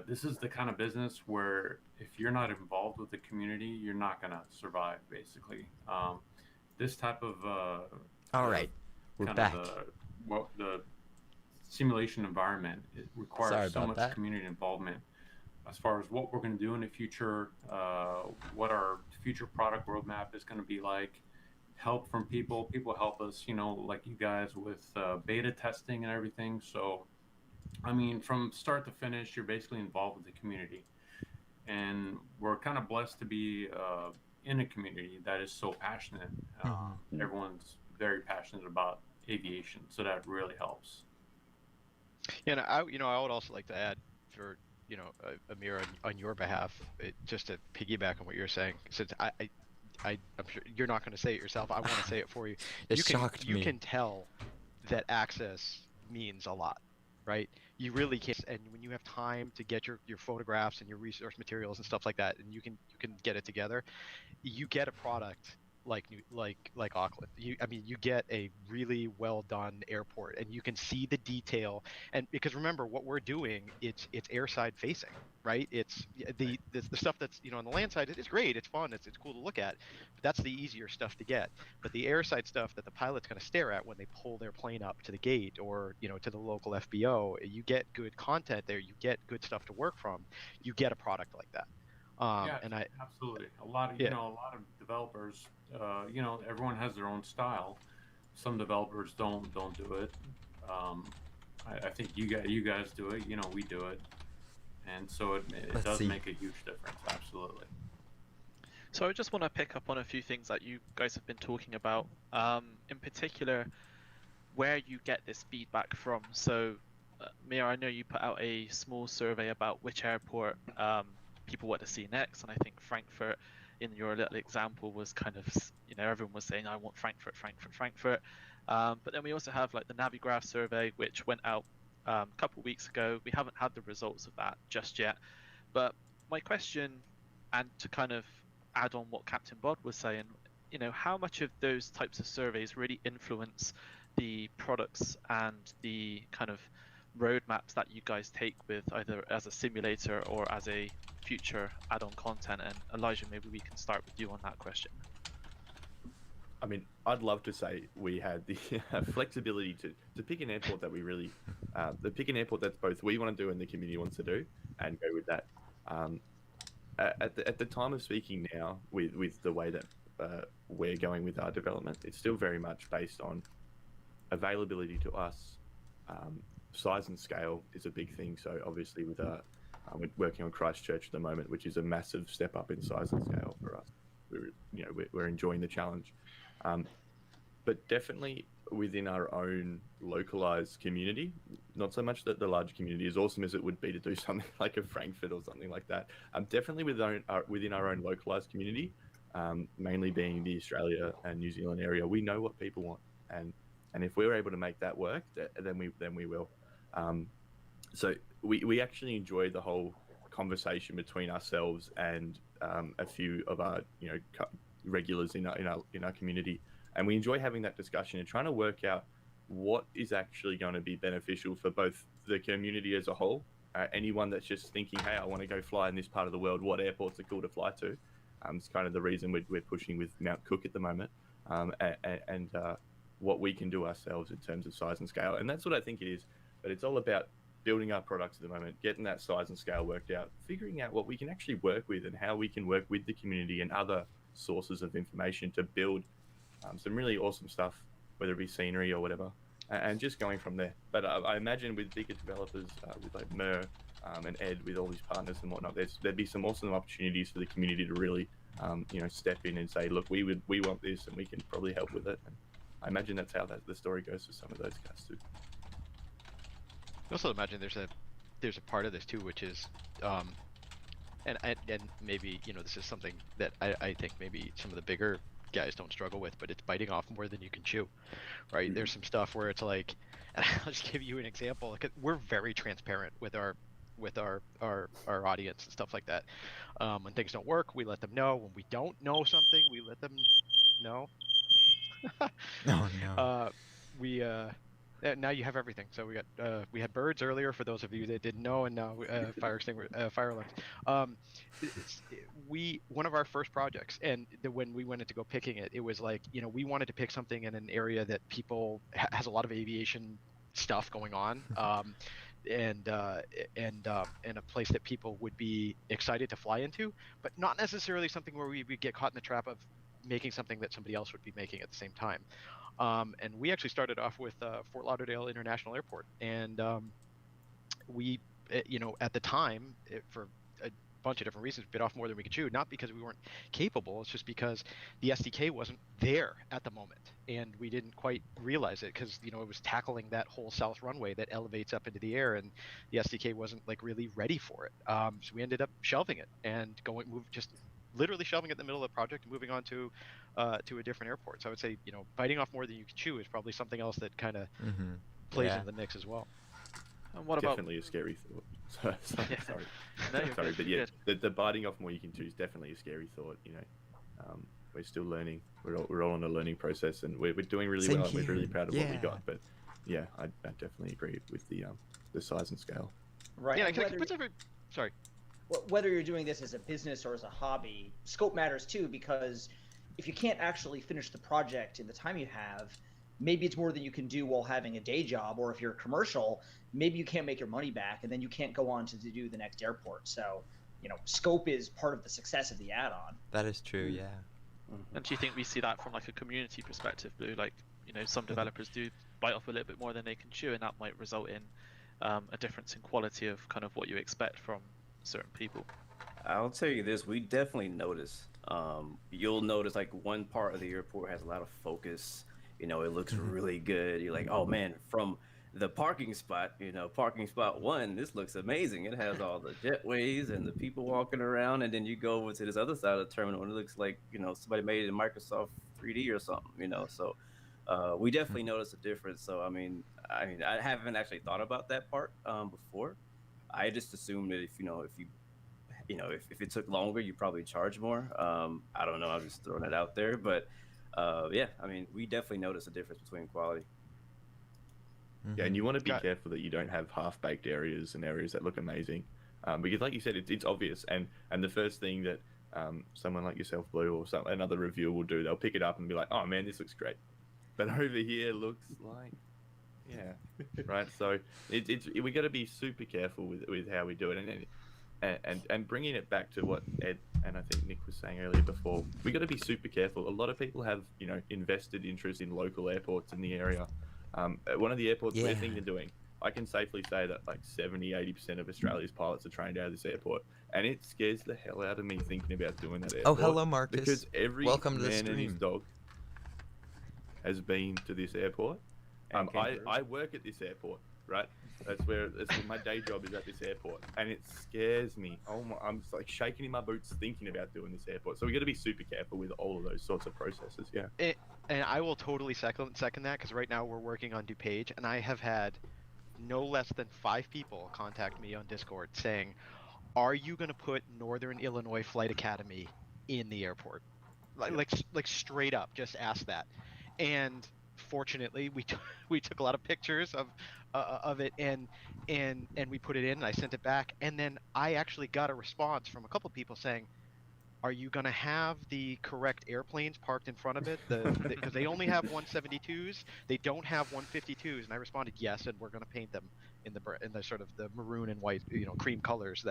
This is the kind of business where if you're not involved with the community, you're not gonna survive. Basically, this type of All the right, we're kind of back. the simulation environment, it requires Sorry so about much that. community involvement as far as what we're going to do in the future, what our future product roadmap is going to be like. Help from people. People help us, like you guys with beta testing and everything. So, I mean, from start to finish, you're basically involved with the community, and we're kind of blessed to be in a community that is so passionate. Mhm. Everyone's very passionate about aviation, so that really helps. And I would also like to add for, Amir, on your behalf, just to piggyback on what you're saying, since I'm sure you're not going to say it yourself. I want to say it for you. It You can shocked you me. can tell that access means a lot, right? You really can. And when you have time to get your photographs and your resource materials and stuff like that, and you can get it together, you get a product like Auckland. I mean, you get a really well done airport, and you can see the detail. And because remember, what we're doing, it's airside facing, right? It's the stuff that's on the land side. It's great, it's fun, it's cool to look at, but that's the easier stuff to get. But the airside stuff that the pilot's going to stare at when they pull their plane up to the gate or to the local FBO, you get good content there. You get good stuff to work from. You get a product like that. Yeah, And I absolutely. A lot of Yeah. a lot of developers, everyone has their own style. Some developers don't do it. Um, I think you guys do it. We do it, and so it Let's does see. make a huge difference. Absolutely. So I just want to pick up on a few things that you guys have been talking about. In particular, where you get this feedback from. So, Mia, I know you put out a small survey about which airport people want to see next, and I think Frankfurt, in your little example, was kind of, everyone was saying, I want Frankfurt, Frankfurt, Frankfurt. But then we also have like the Navigraph survey, which went out a couple of weeks ago. We haven't had the results of that just yet. But my question, and to kind of add on what Captain Bod was saying, how much of those types of surveys really influence the products and the kind of roadmaps that you guys take with either as a simulator or as a future add-on content? And Elijah, maybe we can start with you on that question. I mean, I'd love to say we had the flexibility to pick an airport that we really, pick an airport that's both we want to do and the community wants to do, and go with that. Um, at the time of speaking now, with the way that we're going with our development, it's still very much based on availability to us. Size and scale is a big thing. So obviously, we're working on Christchurch at the moment, which is a massive step up in size and scale for us. We're enjoying the challenge. But definitely within our own localized community, not so much that the large community, as awesome as it would be to do something like a Frankfurt or something like that, definitely within our own localized community, mainly being the Australia and New Zealand area, we know what people want, and if we're able to make that work, then we will. So we actually enjoy the whole conversation between ourselves and a few of our regulars in our community, and we enjoy having that discussion and trying to work out what is actually going to be beneficial for both the community as a whole. Anyone that's just thinking, hey, I want to go fly in this part of the world, what airports are cool to fly to? It's kind of the reason we're pushing with Mount Cook at the moment, and what we can do ourselves in terms of size and scale. And that's what I think it is. But it's all about building our products at the moment, getting that size and scale worked out, figuring out what we can actually work with and how we can work with the community and other sources of information to build some really awesome stuff, whether it be scenery or whatever, and just going from there. But I imagine with bigger developers, with like Mer and Ed, with all these partners and whatnot, there'd be some awesome opportunities for the community to really, step in and say, look, we want this, and we can probably help with it. And I imagine that's how the story goes for some of those guys too. I also imagine there's a part of this too, which is, and maybe this is something that I think maybe some of the bigger guys don't struggle with, but it's biting off more than you can chew, right? There's some stuff where it's like, and I'll just give you an example. Like, we're very transparent with our audience and stuff like that. When things don't work, we let them know. When we don't know something, we let them know. No, no. We Now you have everything. So we had birds earlier for those of you that didn't know, and now fire alarms. One of our first projects, and when we went to go picking it, it was like, we wanted to pick something in an area that people has a lot of aviation stuff going on, and a place that people would be excited to fly into, but not necessarily something where we would get caught in the trap of making something that somebody else would be making at the same time. And we actually started off with Fort Lauderdale International Airport, and we, at the time, for a bunch of different reasons, bit off more than we could chew. Not because we weren't capable; it's just because the SDK wasn't there at the moment, and we didn't quite realize it because it was tackling that whole south runway that elevates up into the air, and the SDK wasn't like really ready for it. So we ended up shelving it and literally shelving it in the middle of the project and moving on to a different airport. So I would say, biting off more than you can chew is probably something else that kind of plays into the mix as well. And what definitely a scary thought. Sorry. No, you're Sorry, good, but you're yeah, the biting off more you can chew is definitely a scary thought. We're still learning. We're all on a learning process, and we're doing really well. And we're really proud of what we got. But yeah, I definitely agree with the size and scale. Right. Yeah, And sorry. whether you're doing this as a business or as a hobby, scope matters too, because if you can't actually finish the project in the time you have, maybe it's more than you can do while having a day job, or if you're commercial, maybe you can't make your money back, and then you can't go on to do the next airport. So, scope is part of the success of the add-on. That is true, yeah. And do you think we see that from like a community perspective, Blue? Like, some developers do bite off a little bit more than they can chew, and that might result in a difference in quality of kind of what you expect from certain people. I'll tell you this, we definitely notice. You'll notice like one part of the airport has a lot of focus. It looks really good. You're like, oh man, from the parking spot, parking spot 1, this looks amazing. It has all the jetways and the people walking around, and then you go over to this other side of the terminal and it looks like, somebody made it in Microsoft 3D or something, so we definitely notice a difference. So I mean, I haven't actually thought about that part before. I just assumed that if it took longer, you probably charge more. I don't know. I'm just throwing it out there, but yeah, I mean, we definitely notice a difference between quality. Yeah, and you want to be careful that you don't have half-baked areas and areas that look amazing, because, like you said, it's obvious. And the first thing that someone like yourself, Blue, or another reviewer will do, they'll pick it up and be like, "Oh man, this looks great," but over here looks like, yeah, right. So we got to be super careful with how we do it, and bringing it back to what Ed and I think Nick was saying earlier before, we got to be super careful. A lot of people have invested interest in local airports in the area. One of the airports we're thinking of doing, I can safely say that like 70-80% of Australia's pilots are trained out of this airport, and it scares the hell out of me thinking about doing that airport. Oh, hello, Marcus. Because every Welcome to the man and his stream. dog has been to this airport. I work at this airport, right? That's where my day job is, at this airport, and it scares me. I'm just like shaking in my boots thinking about doing this airport. So we got to be super careful with all of those sorts of processes. Yeah. And I will totally second that, because right now we're working on DuPage, and I have had no less than 5 people contact me on Discord saying, "Are you going to put Northern Illinois Flight Academy in the airport?" Like straight up, just ask that. And fortunately, we took a lot of pictures of it, and we put it in, and I sent it back, and then I actually got a response from a couple people saying, "Are you going to have the correct airplanes parked in front of it? Because they only have 172s, they don't have 152s." And I responded, "Yes, and we're going to paint them in the sort of the maroon and white, cream colors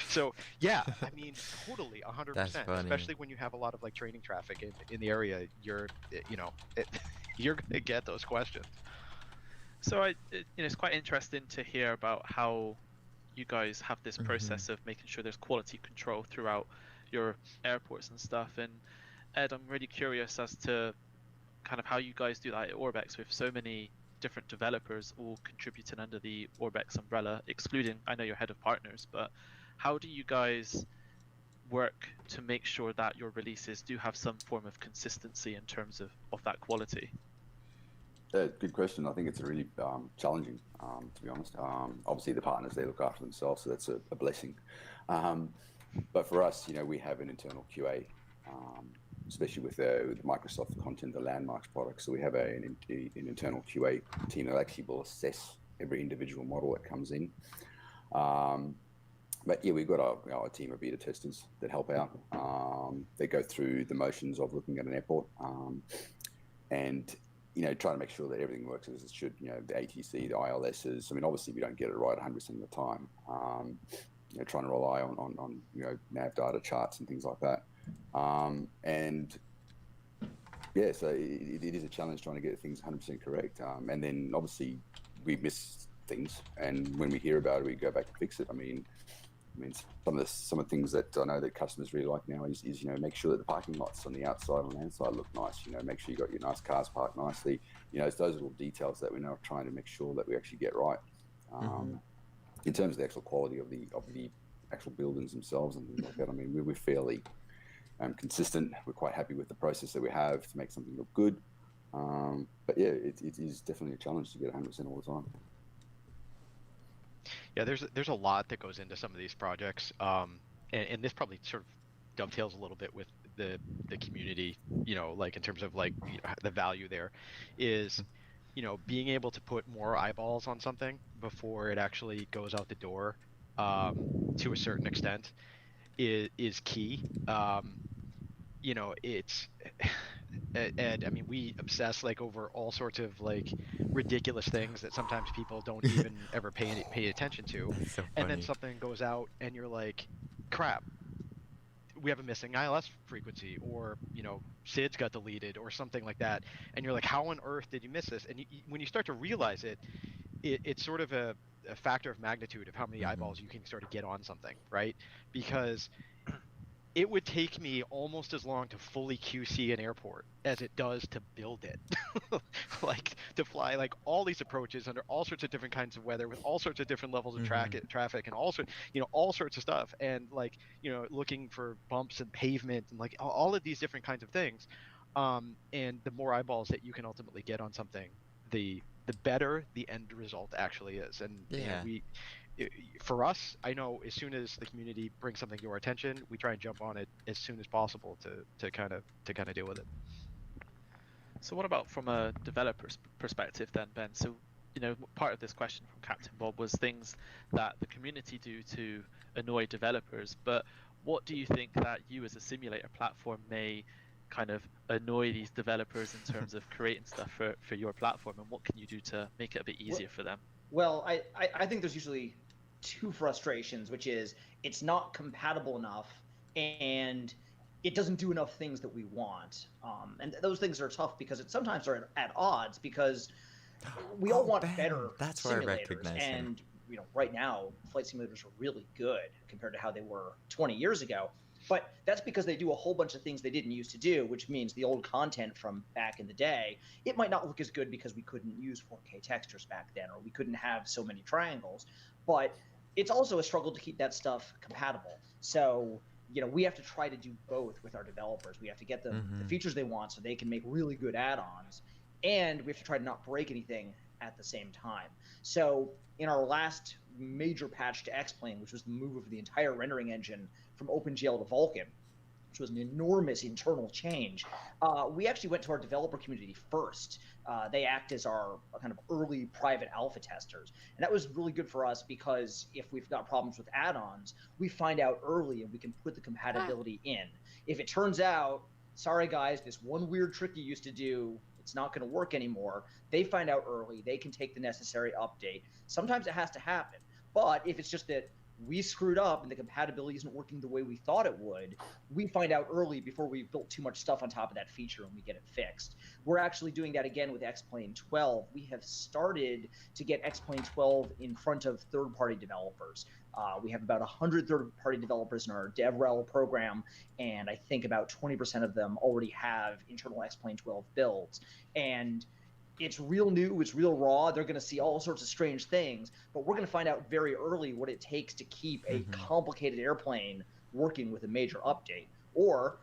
So yeah, I mean, totally 100%. Especially when you have a lot of like training traffic in the area, you're going to get those questions. So it's quite interesting to hear about how you guys have this process of making sure there's quality control throughout your airports and stuff. And Ed, I'm really curious as to kind of how you guys do that at Orbx with so many different developers all contributing under the Orbx umbrella, excluding, I know, your head of partners, but how do you guys work to make sure that your releases do have some form of consistency in terms of that quality? Good question. I think it's really challenging, to be honest. Obviously, the partners, they look after themselves, so that's a blessing. But for us, we have an internal QA especially with the Microsoft content, the landmarks products. So we have an internal QA team that actually will assess every individual model that comes in. But yeah, we've got a team of beta testers that help out. They go through the motions of looking at an airport and trying to make sure that everything works as it should. The ATC, the ILSs. I mean, obviously we don't get it right 100% of the time. Trying to rely on nav data charts and things like that. And yeah, so it is a challenge trying to get things 100% correct. And then obviously we miss things, and when we hear about it, we go back and fix it. I mean, some of the things that I know that customers really like now is make sure that the parking lots on the outside and land side look nice. Make sure you got your nice cars parked nicely. It's those little details that we're now trying to make sure that we actually get right. In terms of the actual quality of the actual buildings themselves and things like that, I mean, we're fairly consistent. We're quite happy with the process that we have to make something look good. But yeah, it is definitely a challenge to get 100% all the time. Yeah, there's a lot that goes into some of these projects, and this probably sort of dovetails a little bit with the community, like in terms of like the value there is, being able to put more eyeballs on something before it actually goes out the door, to a certain extent, is key. It's and I mean, we obsess like over all sorts of like ridiculous things that sometimes people don't even ever pay attention to. That's so And then funny. something goes out and you're like, crap, we have a missing ILS frequency, or SIDS got deleted or something like that, and you're like, how on earth did you miss this? And when you start to realize it's sort of a factor of magnitude of how many eyeballs you can sort of get on something, right? Because it would take me almost as long to fully QC an airport as it does to build it. Like to fly like all these approaches under all sorts of different kinds of weather with all sorts of different levels of traffic and all sorts of stuff, and like looking for bumps and pavement and like all of these different kinds of things. And the more eyeballs that you can ultimately get on something, the better the end result actually is. And for us, I know as soon as the community brings something to our attention, we try and jump on it as soon as possible to kind of deal with it. So what about from a developer's perspective then, Ben? So, part of this question from Captain Bob was things that the community do to annoy developers, but what do you think that you as a simulator platform may kind of annoy these developers in terms of creating stuff for your platform, and what can you do to make it a bit easier for them? Well, I think there's usually two frustrations, which is it's not compatible enough and it doesn't do enough things that we want. And those things are tough because sometimes are at odds, because we all want better That's where I simulators. recognize him. And right now, flight simulators are really good compared to how they were 20 years ago. But that's because they do a whole bunch of things they didn't used to do, which means the old content from back in the day, it might not look as good because we couldn't use 4K textures back then, or we couldn't have so many triangles. But it's also a struggle to keep that stuff compatible. So, we have to try to do both with our developers. We have to get them the features they want so they can make really good add-ons, and we have to try to not break anything at the same time. So in our last major patch to X-Plane, which was the move of the entire rendering engine from OpenGL to Vulkan, which was an enormous internal change, we actually went to our developer community first. They act as our kind of early private alpha testers. And that was really good for us because if we've got problems with add-ons, we find out early and we can put the compatibility in. If it turns out, sorry guys, this one weird trick you used to do, it's not going to work anymore, they find out early, they can take the necessary update. Sometimes it has to happen. But if it's just that we screwed up and the compatibility isn't working the way we thought it would, we find out early before we've built too much stuff on top of that feature and we get it fixed. We're actually doing that again with X-Plane 12. We have started to get X-Plane 12 in front of third-party developers. We have about 100 third-party developers in our DevRel program, and I think about 20% of them already have internal X-Plane 12 builds. And it's real new, it's real raw, they're going to see all sorts of strange things, but we're going to find out very early what it takes to keep a complicated airplane working with a major update. Or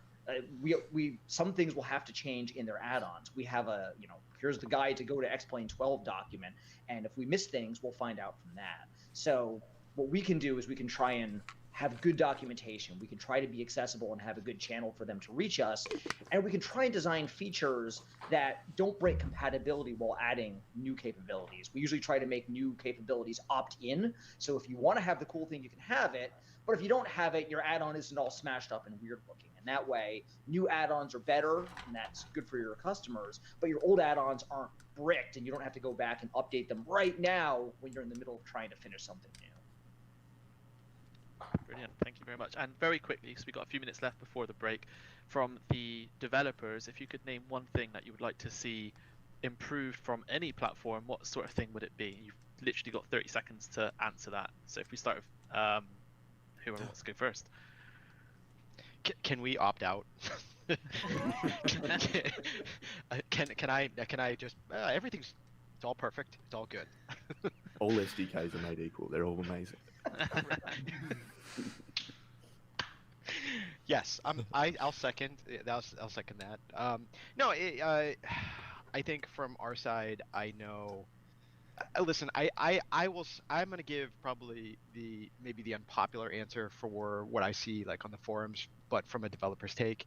some things will have to change in their add-ons. We have here's the guide to go to X-Plane 12 document, and if we miss things, we'll find out from that. So what we can do is we can try and have good documentation. We can try to be accessible and have a good channel for them to reach us. And we can try and design features that don't break compatibility while adding new capabilities. We usually try to make new capabilities opt-in. So if you want to have the cool thing, you can have it. But if you don't have it, your add-on isn't all smashed up and weird looking. And that way, new add-ons are better, and that's good for your customers. But your old add-ons aren't bricked, and you don't have to go back and update them right now when you're in the middle of trying to finish something new. Brilliant, thank you very much. And very quickly, because we've got a few minutes left before the break, from the developers, if you could name one thing that you would like to see improved from any platform, what sort of thing would it be? You've literally got 30 seconds to answer that. So if we start with whoever wants to go first. Can we opt out? Can I just everything's, it's all perfect, it's all good. All SDKs are made equal. They're all amazing. Yes, I'll second. I'll second that. No, I think from our side, I know. Listen, I'm gonna give probably maybe the unpopular answer for what I see like on the forums, but from a developer's take,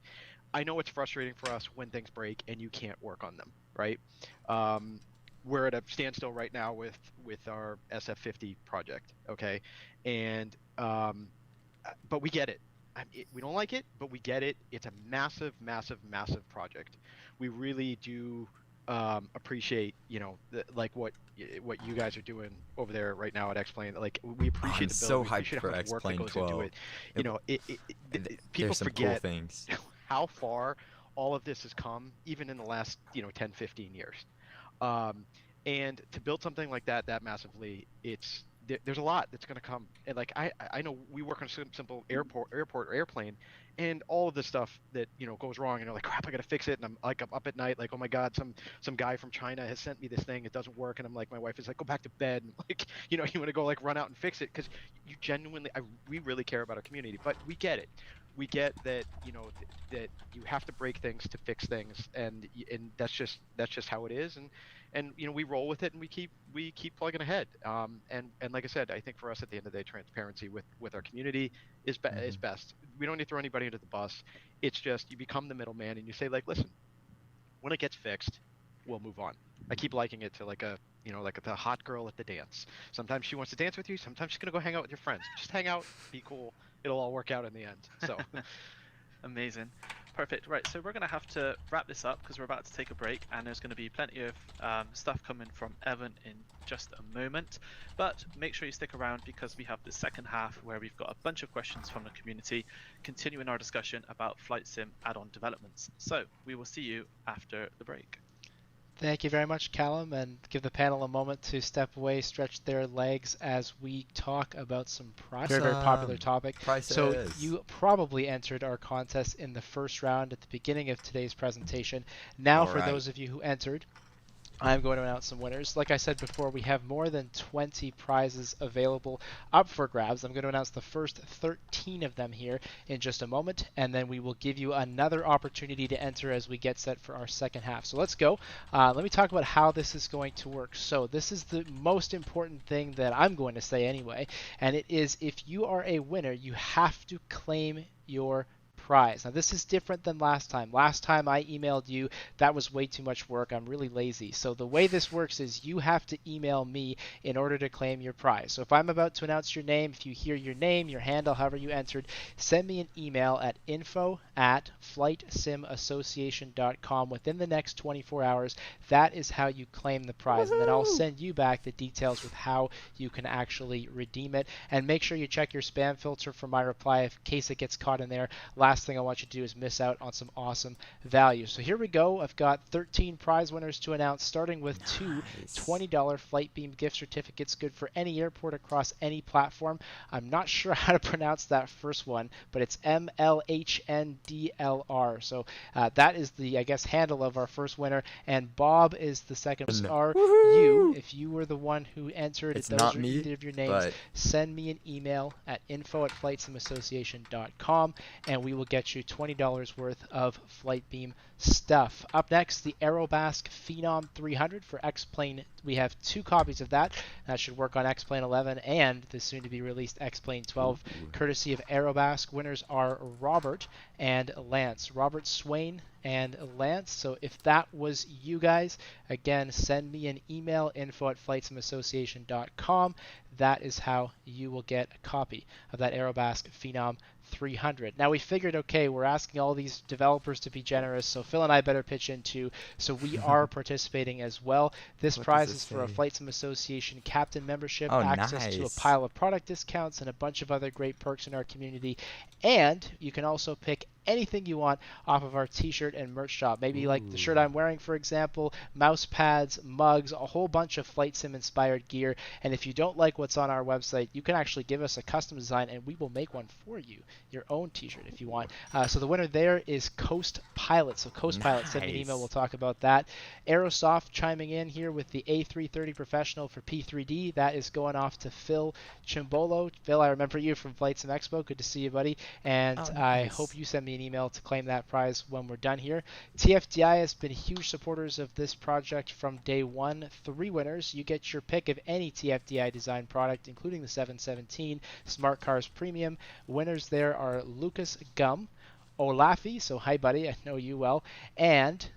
I know it's frustrating for us when things break and you can't work on them, right? We're at a standstill right now with our SF50 project, okay, and but we get it. We don't like it, but we get it. It's a massive, massive, massive project. We really do appreciate, like what you guys are doing over there right now at X-Plane. Like we appreciate I'm the so build. hyped for X-Plane 12. People There's some forget cool things. how far all of this has come, even in the last 10, 15 years. And to build something like that massively, there's a lot that's going to come. And like I know we work on some simple airport or airplane, and all of this stuff that goes wrong, and you're like, crap, I got to fix it, and I'm up at night like, oh my god, some guy from China has sent me this thing, it doesn't work, and I'm like, my wife is like, go back to bed, and like you want to go like run out and fix it, because you genuinely, we really care about our community. But we get it. We get that that you have to break things to fix things, and that's just how it is, and we roll with it, and we keep plugging ahead. And like I said, I think for us at the end of the day, transparency with our community is best. We don't need to throw anybody under the bus. It's just you become the middleman and you say, like, listen, when it gets fixed, we'll move on. I keep liking it to like the hot girl at the dance. Sometimes she wants to dance with you. Sometimes she's gonna go hang out with your friends. Just hang out, be cool. It'll all work out in the end. So amazing. Perfect. Right, so we're going to have to wrap this up because we're about to take a break, and there's going to be plenty of stuff coming from Evan in just a moment. But make sure you stick around because we have the second half where we've got a bunch of questions from the community, continuing our discussion about flight sim add-on developments. So we will see you after the break. Thank you very much, Calum, and give the panel a moment to step away, stretch their legs as we talk about some very, very popular topic. Prices. So you probably entered our contest in the first round at the beginning of today's presentation. Now, for those of you who entered, I'm going to announce some winners. Like I said before, we have more than 20 prizes available up for grabs. I'm going to announce the first 13 of them here in just a moment, and then we will give you another opportunity to enter as we get set for our second half. So let's go. Let me talk about how this is going to work. So this is the most important thing that I'm going to say anyway, and it is if you are a winner, you have to claim your prize. Now this is different than last time. Last time I emailed you, that was way too much work. I'm really lazy. So the way this works is you have to email me in order to claim your prize. So if I'm about to announce your name, if you hear your name, your handle, however you entered, send me an email at info@flightsimiassociation.com within the next 24 hours. That is how you claim the prize. And then I'll send you back the details with how you can actually redeem it. And make sure you check your spam filter for my reply in case it gets caught in there. Last thing I want you to do is miss out on some awesome value. So here we go. I've got 13 prize winners to announce, starting with two $20 Flightbeam gift certificates, good for any airport across any platform. I'm not sure how to pronounce that first one, but it's MLHNDLR. So that is the, I guess, handle of our first winner, and Bob is the second. Are you, if you were the one who entered, it's those not are me, either of your names, but send me an email at info@flightsimiassociation.com, and we will get you $20 worth of Flightbeam stuff. Up next, the Aerobask Phenom 300 for X-Plane. We have 2 copies of that. That should work on X-Plane 11 and the soon-to-be-released X-Plane 12, courtesy of Aerobask. Winners are Robert and Lance. Robert Swain and Lance. So if that was you guys, again, send me an email, info@flightsamassociation.com. That is how you will get a copy of that Aerobask Phenom 300. Now we figured, okay, we're asking all these developers to be generous, so Phil and I better pitch in too. So we are participating as well. This prize is for a Flight Sim Association Captain membership, access to a pile of product discounts, and a bunch of other great perks in our community. And you can also pick anything you want off of our t-shirt and merch shop. Maybe like the shirt I'm wearing, for example, mouse pads, mugs, a whole bunch of Flight Sim inspired gear. And if you don't like what's on our website, you can actually give us a custom design and we will make one for you, your own t-shirt if you want. So the winner there is Coast Pilot. So Coast Pilot, send me an email, we'll talk about that. Aerosoft chiming in here with the A330 Professional for P3D. That is going off to Phil Chimbolo. Phil, I remember you from Flight Sim Expo. Good to see you, buddy. And I hope you send me an email to claim that prize when we're done here. TFDi has been huge supporters of this project from day one. 3 winners. You get your pick of any TFDi Design product, including the 717 Smart Cars Premium. Winners there are Lucas Gum, Olafi, so hi buddy, I know you well, and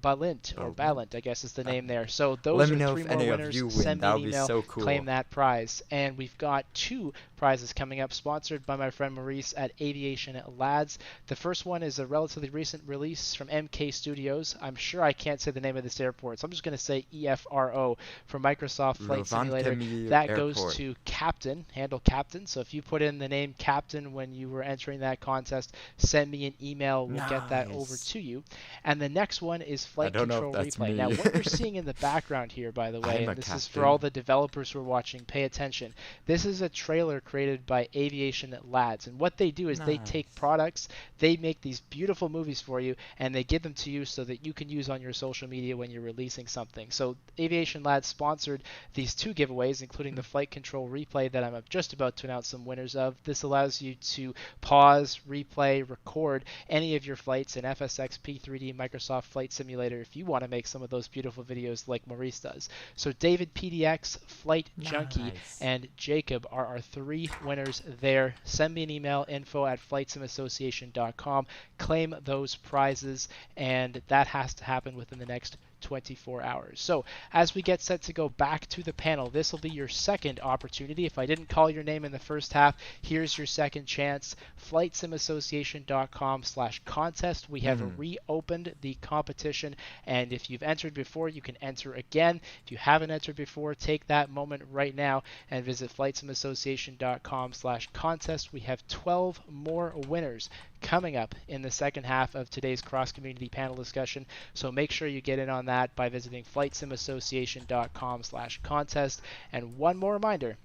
Balint, or Balint, I guess is the name there. So those are 3 more winners. Send me an email, so cool. Claim that prize. And we've got 2 prizes coming up, sponsored by my friend Maurice at Aviation Lads. The first one is a relatively recent release from MK Studios. I'm sure I can't say the name of this airport, so I'm just going to say EFRO for Microsoft Flight Simulator. That goes to Captain, handle Captain. So if you put in the name Captain when you were entering that contest, send me an email. We'll get that over to you. And the next one is Flight Control Replay. Now, what you're seeing in the background here, by the way, and this is for all the developers who are watching, pay attention. This is a trailer created by Aviation Lads, and what they do is they take products, they make these beautiful movies for you, and they give them to you so that you can use on your social media when you're releasing something. So Aviation Lads sponsored these 2 giveaways, including the Flight Control Replay that I'm just about to announce some winners of. This allows you to pause, replay, record any of your flights in FSX, P3D, Microsoft Flight Simulator if you want to make some of those beautiful videos like Maurice does. So David PDX, Flight Junkie, and Jacob are our 3 winners there. Send me an email, info@flightsamassociation.com. Claim those prizes, and that has to happen within the next 24 hours. So as we get set to go back to the panel, this will be your second opportunity. If I didn't call your name in the first half, here's your second chance. FlightSimAssociation.com/contest. We have reopened the competition, and if you've entered before, you can enter again. If you haven't entered before, take that moment right now and visit FlightSimAssociation.com/contest. We have 12 more winners coming up in the second half of today's cross-community panel discussion, so make sure you get in on that by visiting FlightSimAssociation.com/contest. And one more reminder,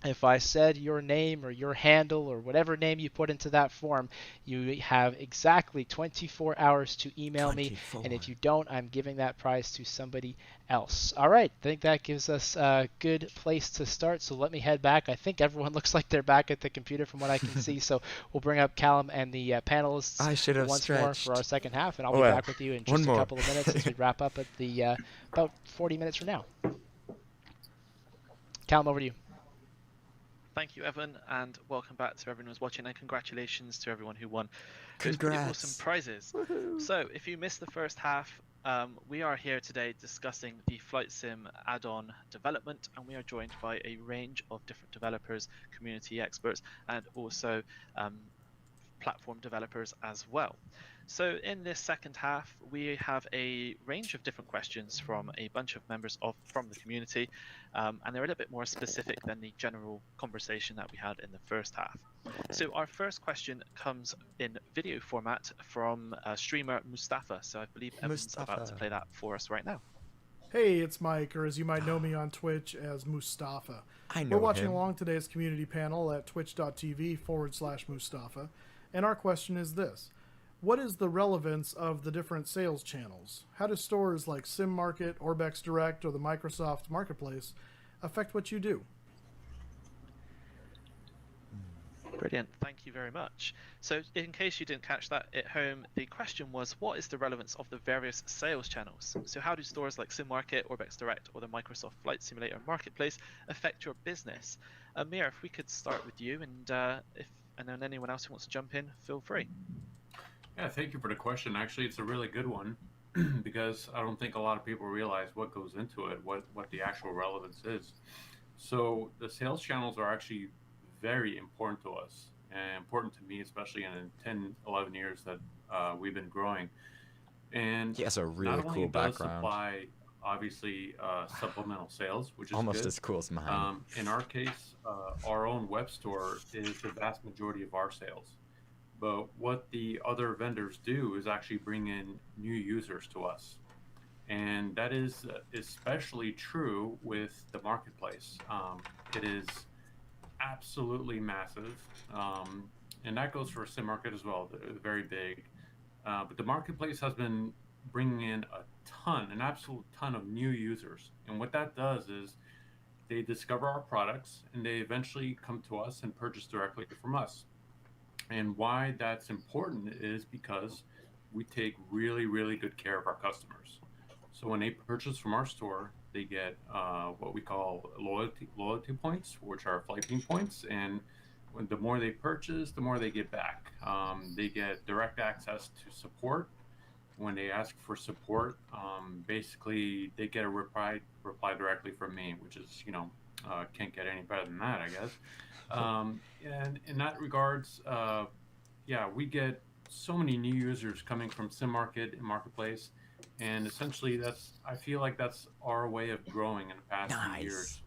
if I said your name or your handle or whatever name you put into that form, you have exactly 24 hours to email me. And if you don't, I'm giving that prize to somebody else. All right, I think that gives us a good place to start. So let me head back. I think everyone looks like they're back at the computer from what I can see. So we'll bring up Calum and the panelists once more for our second half. And I'll be back with you in just a couple of minutes as we wrap up at the about 40 minutes from now. Calum, over to you. Thank you, Evan, and welcome back to everyone who's watching, and congratulations to everyone who won those pretty awesome prizes. So, if you missed the first half, we are here today discussing the Flight Sim add-on development, and we are joined by a range of different developers, community experts, and also platform developers as well. So in this second half, we have a range of different questions from a bunch of members from the community, and they're a little bit more specific than the general conversation that we had in the first half. So our first question comes in video format from streamer Mustafa. So I believe Evan's about to play that for us right now. Hey, it's Mike, or as you might know me on Twitch as Mustafa. We're watching along today's community panel at twitch.tv/Mustafa, and our question is this. What is the relevance of the different sales channels? How do stores like SimMarket, Orbx Direct, or the Microsoft Marketplace affect what you do? Brilliant, thank you very much. So in case you didn't catch that at home, the question was, what is the relevance of the various sales channels? So how do stores like SimMarket, Orbx Direct, or the Microsoft Flight Simulator Marketplace affect your business? Amir, if we could start with you, and then anyone else who wants to jump in, feel free. Yeah, thank you for the question. Actually, it's a really good one because I don't think a lot of people realize what goes into it, what the actual relevance is. So the sales channels are actually very important to us, and important to me, especially in 10, 11 years that we've been growing. And he has a really not only cool does background. supply, obviously, supplemental sales, which is almost good. as cool as mine. In our case, our own web store is the vast majority of our sales. But what the other vendors do is actually bring in new users to us. And that is especially true with the marketplace. It is absolutely massive. And that goes for SimMarket as well. They're very big. But the marketplace has been bringing in an absolute ton of new users. And what that does is they discover our products and they eventually come to us and purchase directly from us. And why that's important is because we take really, really good care of our customers. So when they purchase from our store, they get what we call loyalty points, which are Flightbeam points. And the more they purchase, the more they get back. They get direct access to support. When they ask for support, basically they get a reply directly from me, which is, can't get any better than that, I guess. And in that regards, we get so many new users coming from SimMarket and Marketplace, and essentially I feel like that's our way of growing in the past few years.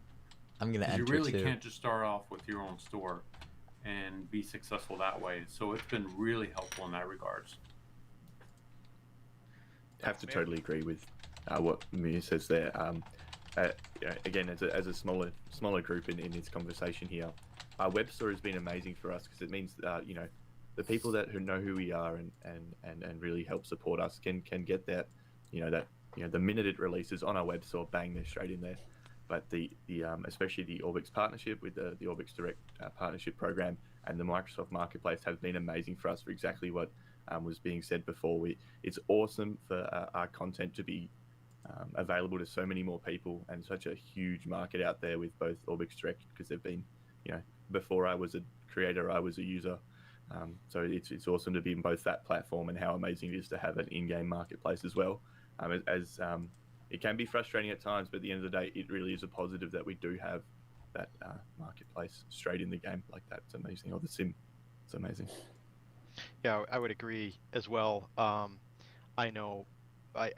I'm gonna enter you really too. Can't just start off with your own store and be successful that way. So it's been really helpful in that regards. I have to totally agree with what Mia says there. Again, as a smaller group in this conversation here, our web store has been amazing for us because it means the people who know who we are and really help support us can get that the minute it releases on our web store, bang, they're straight in there. But the especially the Orbx partnership with the Orbx Direct partnership program and the Microsoft Marketplace have been amazing for us for exactly what was being said before. It's awesome for our content to be available to so many more people and such a huge market out there with both Orbx Direct, because they've been, before I was a creator, I was a user. So it's awesome to be in both that platform and how amazing it is to have an in-game marketplace as well. It can be frustrating at times, but at the end of the day, it really is a positive that we do have that marketplace straight in the game like that. It's amazing. Or the sim, it's amazing. Yeah, I would agree as well. I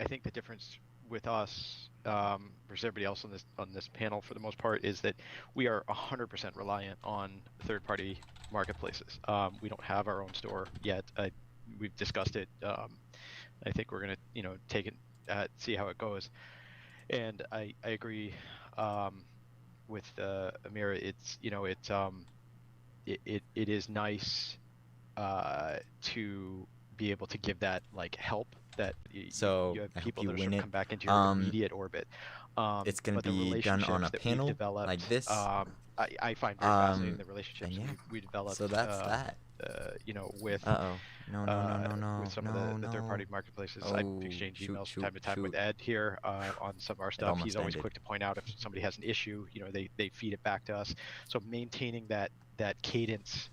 think the difference with us versus everybody else on this panel for the most part is that we are 100% reliant on third-party marketplaces. We don't have our own store yet. We've discussed it. I think we're gonna take it, see how it goes. And I agree with Amira. It is nice to be able to give that help that you have people that are come back into your immediate orbit. It's going to be done on a panel like this. I find very fascinating the relationships we developed. So that's that. With with some of the third-party marketplaces. I exchange emails from time to time with Ed here on some of our stuff. He's always quick to point out if somebody has an issue. They feed it back to us. So maintaining that cadence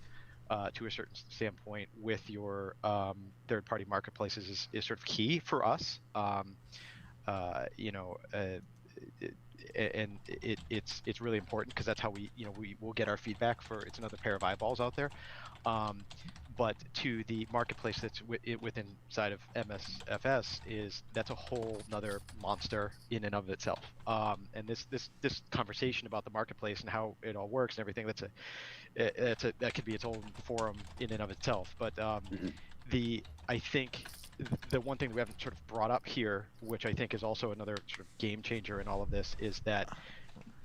to a certain standpoint with your third-party marketplaces is sort of key for us. And it's really important because that's how we will get our feedback. It's another pair of eyeballs out there. But to the marketplace that's within inside of MSFS that's a whole nother monster in and of itself. And this conversation about the marketplace and how it all works and everything, that could be its own forum in and of itself. But I think the one thing that we haven't sort of brought up here, which I think is also another sort of game changer in all of this, is that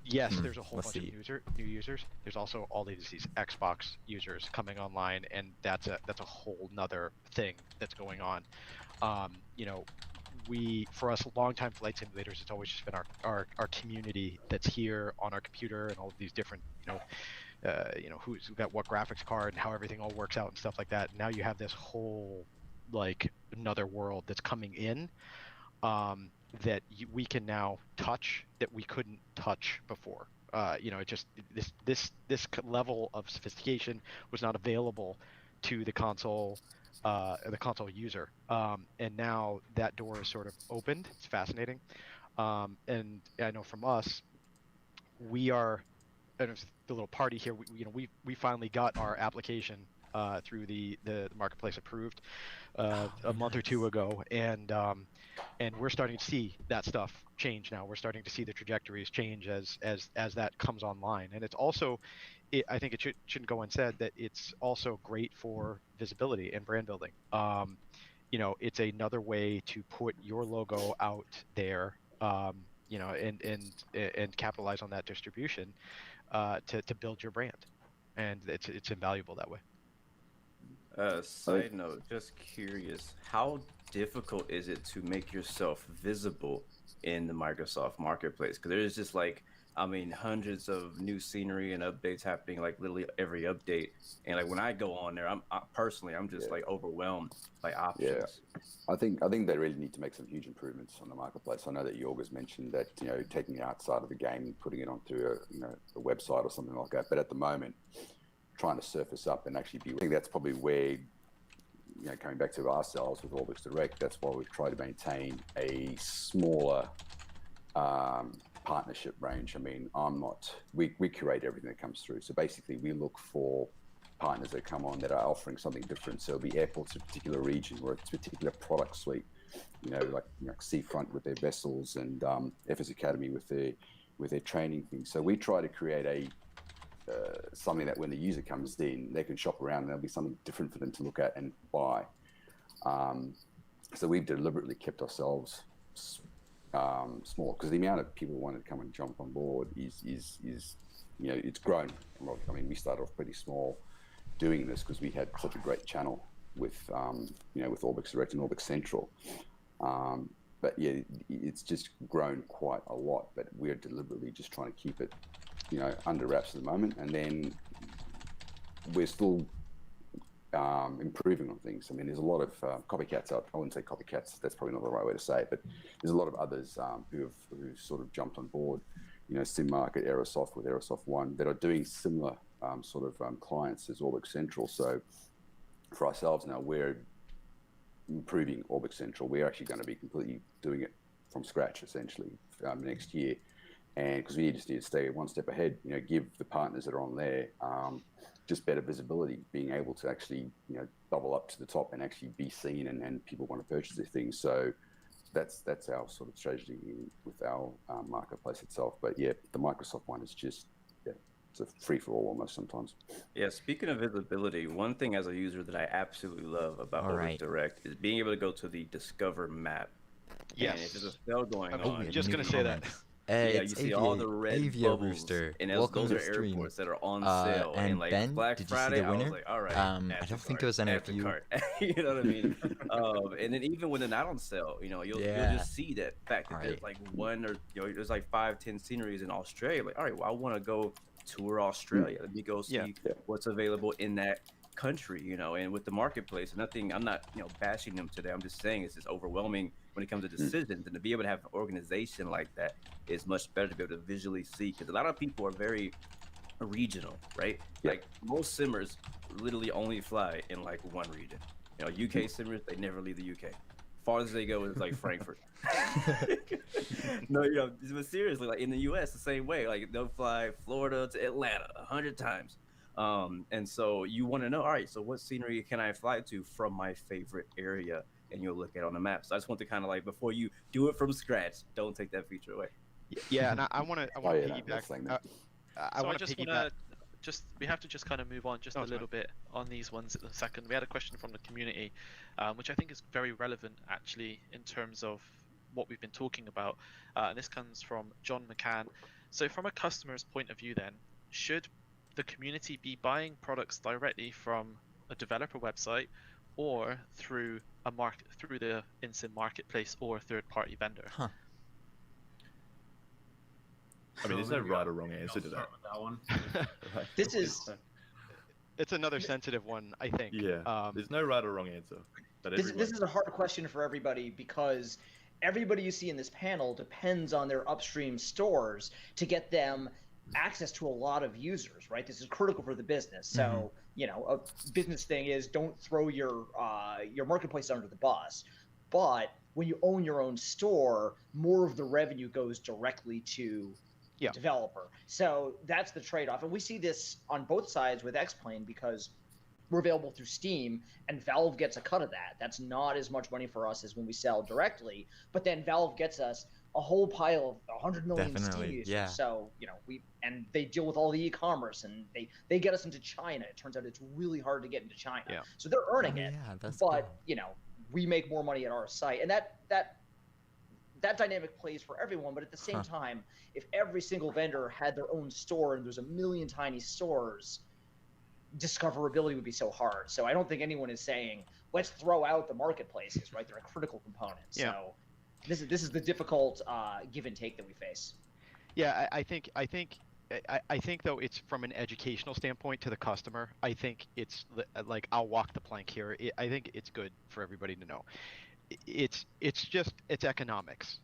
yes, there's a whole bunch of new users. There's also all these Xbox users coming online, and that's a whole nother thing that's going on. For us longtime flight simulators, it's always just been our community that's here on our computer and all of these different who's got what graphics card and how everything all works out and stuff like that. Now you have this whole like another world that's coming in that we can now touch that we couldn't touch before. It just this level of sophistication was not available to the console user, and now that door is sort of opened. It's fascinating, and I know from us, we are. And it's the little party here. We finally got our application through the marketplace approved a month or two ago, and we're starting to see that stuff change now. We're starting to see the trajectories change as that comes online, and it's also, I think it shouldn't go unsaid that it's also great for visibility and brand building. It's another way to put your logo out there, and capitalize on that distribution. To build your brand, and it's invaluable that way. Side note, just curious, how difficult is it to make yourself visible in the Microsoft Marketplace? Because there's just hundreds of new scenery and updates happening like literally every update, and like when I go on there, I'm just like overwhelmed by options. Yeah, I think they really need to make some huge improvements on the marketplace. I know that Jorg has mentioned that taking the outside of the game and putting it onto a website or something like that. But at the moment, trying to surface up and actually I think that's probably where coming back to ourselves with Orbx Direct, that's why we've tried to maintain a smaller partnership range. I mean, we curate everything that comes through. So basically we look for partners that come on that are offering something different. So it'll be airports in a particular region or a particular product suite, like Seafront with their vessels and FS Academy with their training things. So we try to create something that when the user comes in, they can shop around and there'll be something different for them to look at and buy. So we've deliberately kept ourselves small because the amount of people who want to come and jump on board is it's grown. I mean, we started off pretty small doing this because we had such a great channel with with Orbx Direct and Orbx Central. But yeah, it's just grown quite a lot. But we're deliberately just trying to keep it under wraps at the moment, and then we're still improving on things. I mean, there's a lot of copycats out. I wouldn't say copycats. That's probably not the right way to say it. But there's a lot of others who sort of jumped on board. Sim Market, Aerosoft with Aerosoft One that are doing similar sort of clients as Orbx Central. So for ourselves now, we're improving Orbx Central. We're actually going to be completely doing it from scratch essentially next year, and because we just need to stay one step ahead. Give the partners that are on there just better visibility, being able to actually bubble up to the top and actually be seen, and people want to purchase their things. So that's our sort of strategy with our marketplace itself. But yeah, the Microsoft one is just it's a free for all almost sometimes. Yeah, speaking of visibility, one thing as a user that I absolutely love about Orbx Direct is being able to go to the Discover map. Yes. And if there's a sale going on, I'm just going to say that. You see all the red bubbles, Rooster. and those are airports that are on sale. And like Ben, Black did you Friday, see the winner? I was like, all right, I don't think it was any of you. You know what I mean? And then even when they're not on sale, you'll just see that fact that there's like one or there's like 5-10 sceneries in Australia. Like, all right, well, I want to go tour Australia. Let me go see what's available in that country. And with the marketplace, I'm not bashing them today. I'm just saying it's just overwhelming when it comes to decisions, and to be able to have an organization like that is much better to be able to visually see, because a lot of people are very regional, right? Like most simmers literally only fly in like one region. UK simmers, they never leave the UK. Farthest they go is like Frankfurt. No, but seriously, like in the US, the same way. Like they'll fly Florida to Atlanta 100 times. And so you want to know, all right, so what scenery can I fly to from my favorite area? And you'll look at it on the map. So I just want to kind of like, before you do it from scratch, don't take that feature away. Yeah, and I want to piggyback. We have to just kind of move on just a little bit on these ones in a second. We had a question from the community, which I think is very relevant actually in terms of what we've been talking about. And this comes from John McCann. So from a customer's point of view then, should the community be buying products directly from a developer website or through the InSim marketplace or a third-party vendor? I mean, there's no maybe right or wrong answer to start that. with that one. This is It's another sensitive one, I think. Yeah. There's no right or wrong answer. But this is a hard question for everybody because everybody you see in this panel depends on their upstream stores to get them access to a lot of users, right? This is critical for the business. So, you know, a business thing is don't throw your marketplace under the bus. But when you own your own store, more of the revenue goes directly to the developer. So that's the trade-off. And we see this on both sides with X-Plane because we're available through Steam, and Valve gets a cut of that. That's not as much money for us as when we sell directly, but then Valve gets us a whole pile of 100 million Steam users. So, you know, and they deal with all the e-commerce, and they get us into China. It turns out it's really hard to get into China. So they're earning it. But, cool. You know, we make more money at our site. And that dynamic plays for everyone, but at the same time, if every single vendor had their own store and there's a million tiny stores, discoverability would be so hard. So I don't think anyone is saying let's throw out the marketplaces, right? They're a critical component. So this is the difficult give and take that we face. Yeah, I think though it's from an educational standpoint to the customer. I think it's like I'll walk the plank here. I think it's good for everybody to know. It's economics.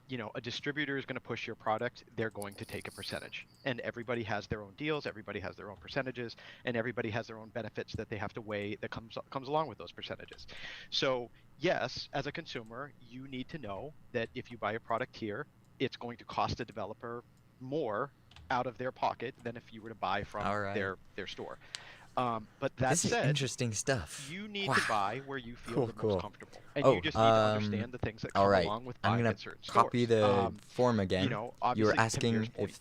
You know, a distributor is going to push your product, they're going to take a percentage. And everybody has their own deals, everybody has their own percentages, and everybody has their own benefits that they have to weigh that comes along with those percentages. So yes, as a consumer, you need to know that if you buy a product here, it's going to cost a developer more out of their pocket than if you were to buy from their store. But that said, this is interesting stuff. You need to buy where you feel most comfortable, and you just need to understand the things that come along with buying at certain stores. I'm gonna copy the form again. You know, you were asking if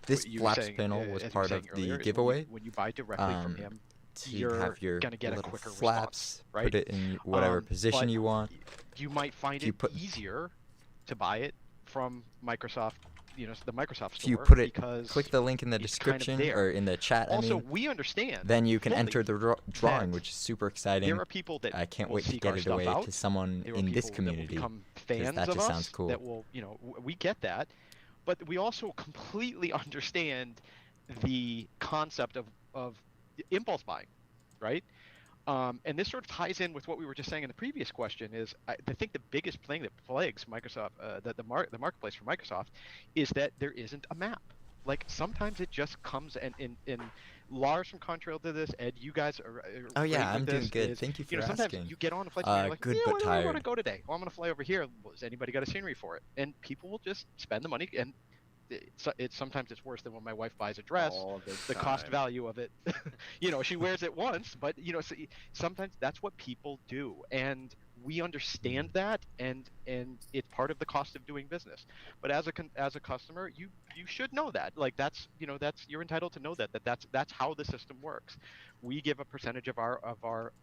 this Flaps panel was part of the giveaway. When you buy directly from him, you're have your gonna get a quicker flaps, response, right? Put it in whatever position you want. You might find it easier to buy it from Microsoft. You know, the Microsoft store. If you put it, because click the link in the description kind of or in the chat. Also, we understand. Then you can enter the drawing, which is super exciting. There are people that I can't wait to get it away to someone in this community. Fans that of just us sounds cool. That will, you know, we get that, but we also completely understand the concept of impulse buying, right? And this sort of ties in with what we were just saying in the previous question. Is I think the biggest thing that plagues Microsoft, the marketplace for Microsoft, is that there isn't a map. Like sometimes it just comes and Lars from Contrail did this. Ed, you guys are. Oh yeah, I'm doing good. Thank you for asking. Sometimes you get on a flight and you're like, good yeah, but where do tired. I want to go today? Oh, I'm going to fly over here. Well, has anybody got a scenery for it? And people will just spend the money and. Sometimes it's worse than when my wife buys a dress. The cost value of it, you know, she wears it once, but you know, sometimes that's what people do, and we understand that, and it's part of the cost of doing business. But as a customer, you should know that. Like that's you're entitled to know that's how the system works. We give a percentage of our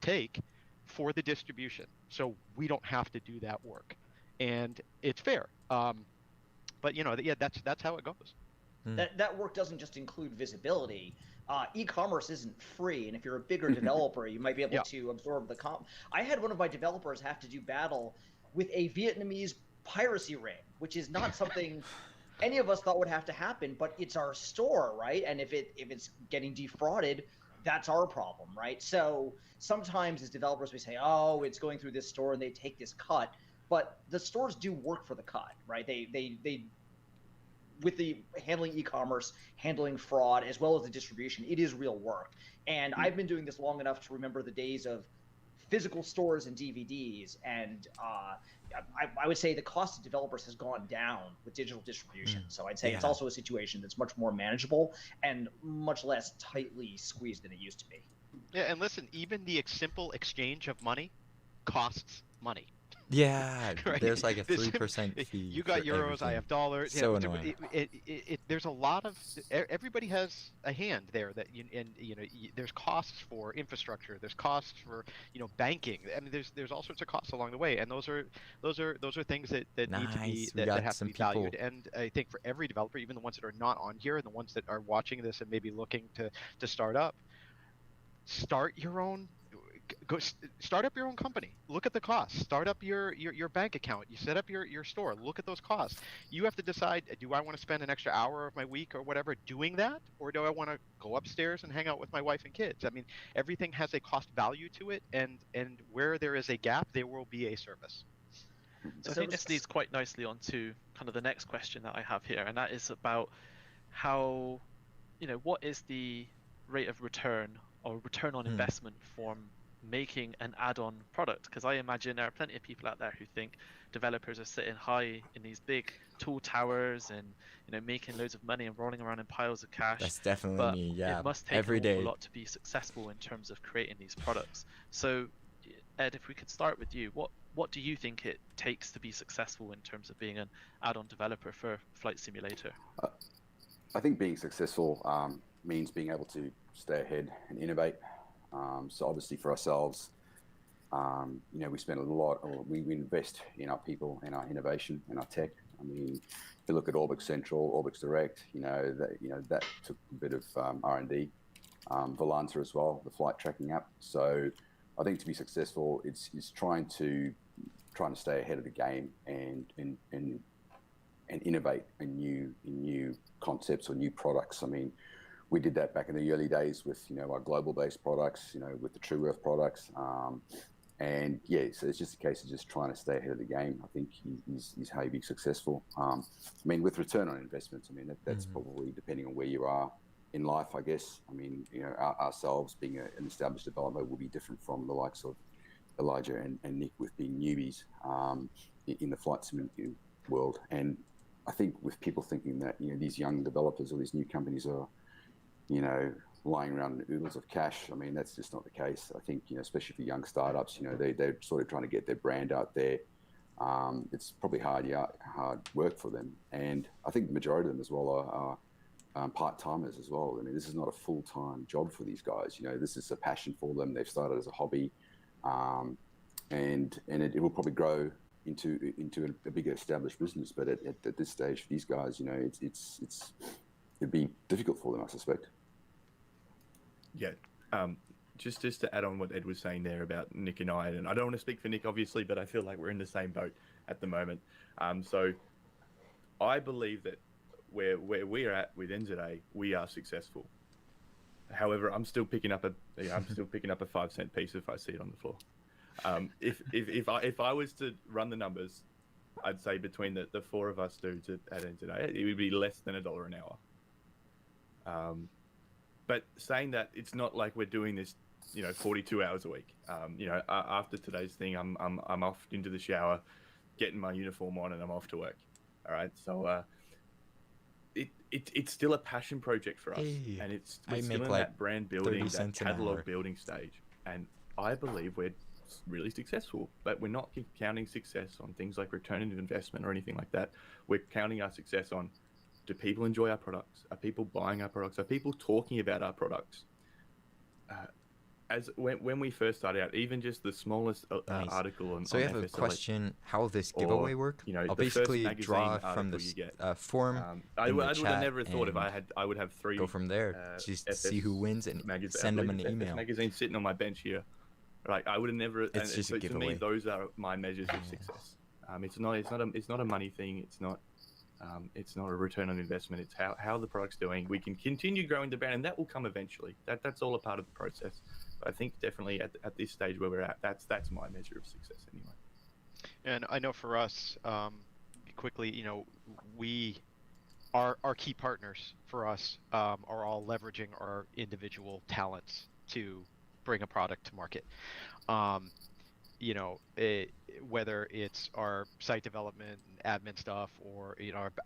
take for the distribution, so we don't have to do that work. And it's fair, but you know, that's how it goes. That work doesn't just include visibility. E-commerce isn't free, and if you're a bigger developer, you might be able to absorb the comp. I had one of my developers have to do battle with a Vietnamese piracy ring, which is not something any of us thought would have to happen, but it's our store, right? And if it's getting defrauded, that's our problem, right? So sometimes as developers we say, oh, it's going through this store and they take this cut. But the stores do work for the cut, right? They with the handling e-commerce, handling fraud, as well as the distribution, it is real work. And I've been doing this long enough to remember the days of physical stores and DVDs. And I would say the cost of developers has gone down with digital distribution. So I'd say it's also a situation that's much more manageable and much less tightly squeezed than it used to be. Yeah, and listen, even the simple exchange of money costs money. Yeah, right? There's like a 3% fee. You got euros, everything. I have dollars. So annoying. There's a lot of everybody has a hand there there's costs for infrastructure. There's costs for banking. I mean, there's all sorts of costs along the way, and those are things that need to be that have to be valued. And I think for every developer, even the ones that are not on here and the ones that are watching this and maybe looking to start up, start your own. start up your own company. Look at the costs. Start up your bank account. You set up your store. Look at those costs. You have to decide, do I want to spend an extra hour of my week or whatever doing that? Or do I want to go upstairs and hang out with my wife and kids? I mean, everything has a cost value to it, and where there is a gap, there will be a service. So I think this leads quite nicely onto kind of the next question that I have here, and that is about how, what is the rate of return or return on investment from making an add-on product? Because I imagine there are plenty of people out there who think developers are sitting high in these big tool towers and making loads of money and rolling around in piles of cash. That's definitely me. Yeah, it must take every an day. awful lot to be successful in terms of creating these products. So Ed, if we could start with you, what do you think it takes to be successful in terms of being an add-on developer for Flight Simulator? I think being successful means being able to stay ahead and innovate. So obviously for ourselves, we spend a lot, or we invest in our people and our innovation and our tech. I mean, if you look at Orbx Central, Orbx Direct, that took a bit of R&D. Volanta as well, the flight tracking app. So I think to be successful, it's trying to stay ahead of the game and innovate in new concepts or new products. I mean, we did that back in the early days with our global-based products, with the True Earth products, and yeah. So it's just a case of just trying to stay ahead of the game. I think is how you be successful. I mean, with return on investments, I mean that's probably depending on where you are in life, I guess. I mean, ourselves being an established developer will be different from the likes of Elijah and Nick with being newbies in the flight simulator world. And I think with people thinking that these young developers or these new companies are lying around in oodles of cash, I mean that's just not the case. I think especially for young startups, they're sort of trying to get their brand out there. It's probably hard work for them, and I think the majority of them as well are part-timers as well. I mean, this is not a full-time job for these guys. This is a passion for them. They've started as a hobby, and it will probably grow into a bigger established business. But at this stage, for these guys, it'd be difficult for them, I suspect. Yeah. Just to add on what Ed was saying there about Nick and I don't want to speak for Nick, obviously, but I feel like we're in the same boat at the moment. So I believe that where we're at with NZA, we are successful. However, I'm still picking up a 5-cent piece if I see it on the floor. If I was to run the numbers, I'd say between the four of us dudes at NZA, it would be less than $1 an hour. But saying that, it's not like we're doing this 42 hours a week. After today's thing, I'm off into the shower, getting my uniform on, and I'm off to work. All right, so it's still a passion project for us, and we're still in that brand building, that catalog building stage. And I believe we're really successful, but we're not counting success on things like return on investment or anything like that. We're counting our success on, do people enjoy our products? Are people buying our products? Are people talking about our products? As when we first started out, even just the smallest article on So we have a question: how will this giveaway work? I'll basically draw from this form. I would have never thought if I would have 3. Go from there. Just see who wins and send them an email. Magazine sitting on my bench here. Like I would have never. It's just a giveaway. To me, those are my measures of success. It's not a money thing. It's not a return on investment. It's how the product's doing. We can continue growing the brand, and that will come eventually. That's all a part of the process. But I think definitely at this stage where we're at, that's my measure of success anyway. And I know for us, quickly, our key partners for us are all leveraging our individual talents to bring a product to market. Whether it's our site development and admin stuff, or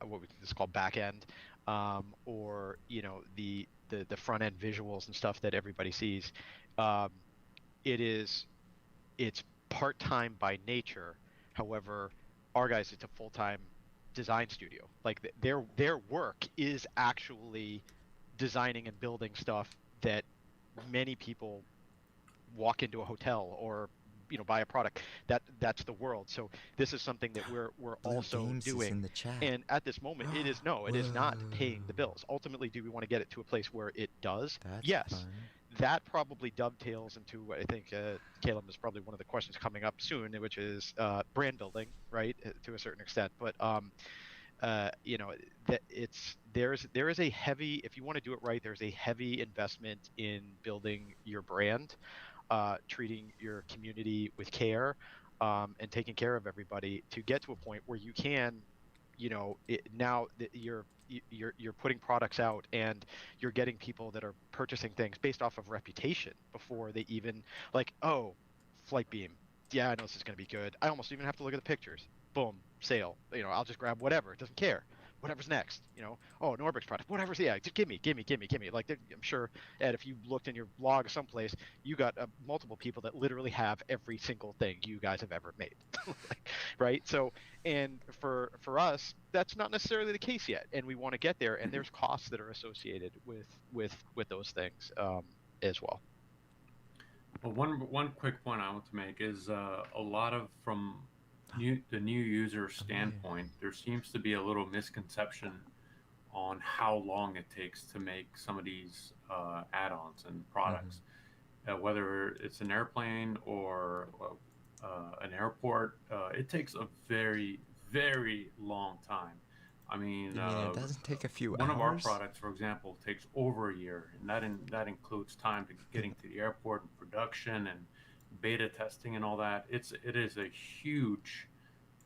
what we just call back end, or the front end visuals and stuff that everybody sees. It's part-time by nature. However, our guys, it's a full-time design studio. Like their work is actually designing and building stuff that many people walk into a hotel or buy a product. That's the world. So this is something that we're also doing. And at this moment, it is not paying the bills. Ultimately, do we want to get it to a place where it does? Yes. that probably dovetails into what I think Calum is probably one of the questions coming up soon, which is brand building, right, to a certain extent. But you know, that there is a heavy, if you want to do it right, there's a heavy investment in building your brand, treating your community with care, and taking care of everybody to get to a point where you can, you know, now that you're putting products out and you're getting people that are purchasing things based off of reputation before they even like, oh, Flightbeam, yeah, I know this is going to be good. I almost even have to look at the pictures. Boom, sale. You know, I'll just grab whatever. It doesn't care. Whatever's next. You know, oh, an Orbx product. Whatever's, yeah, just give me. Like, I'm sure, Ed, if you looked in your blog someplace, you got multiple people that literally have every single thing you guys have ever made, right? So, and for us, that's not necessarily the case yet, and we want to get there. And there's costs that are associated with those things as well. Well, one quick point I want to make is a lot of from the new user standpoint, there seems to be a little misconception on how long it takes to make some of these add-ons and products, whether it's an airplane or an airport. It takes a very, very long time. I mean, it doesn't take a few hours. One of our products, for example, takes over a year, and that includes time to getting to the airport and production and beta testing and all that. It is a huge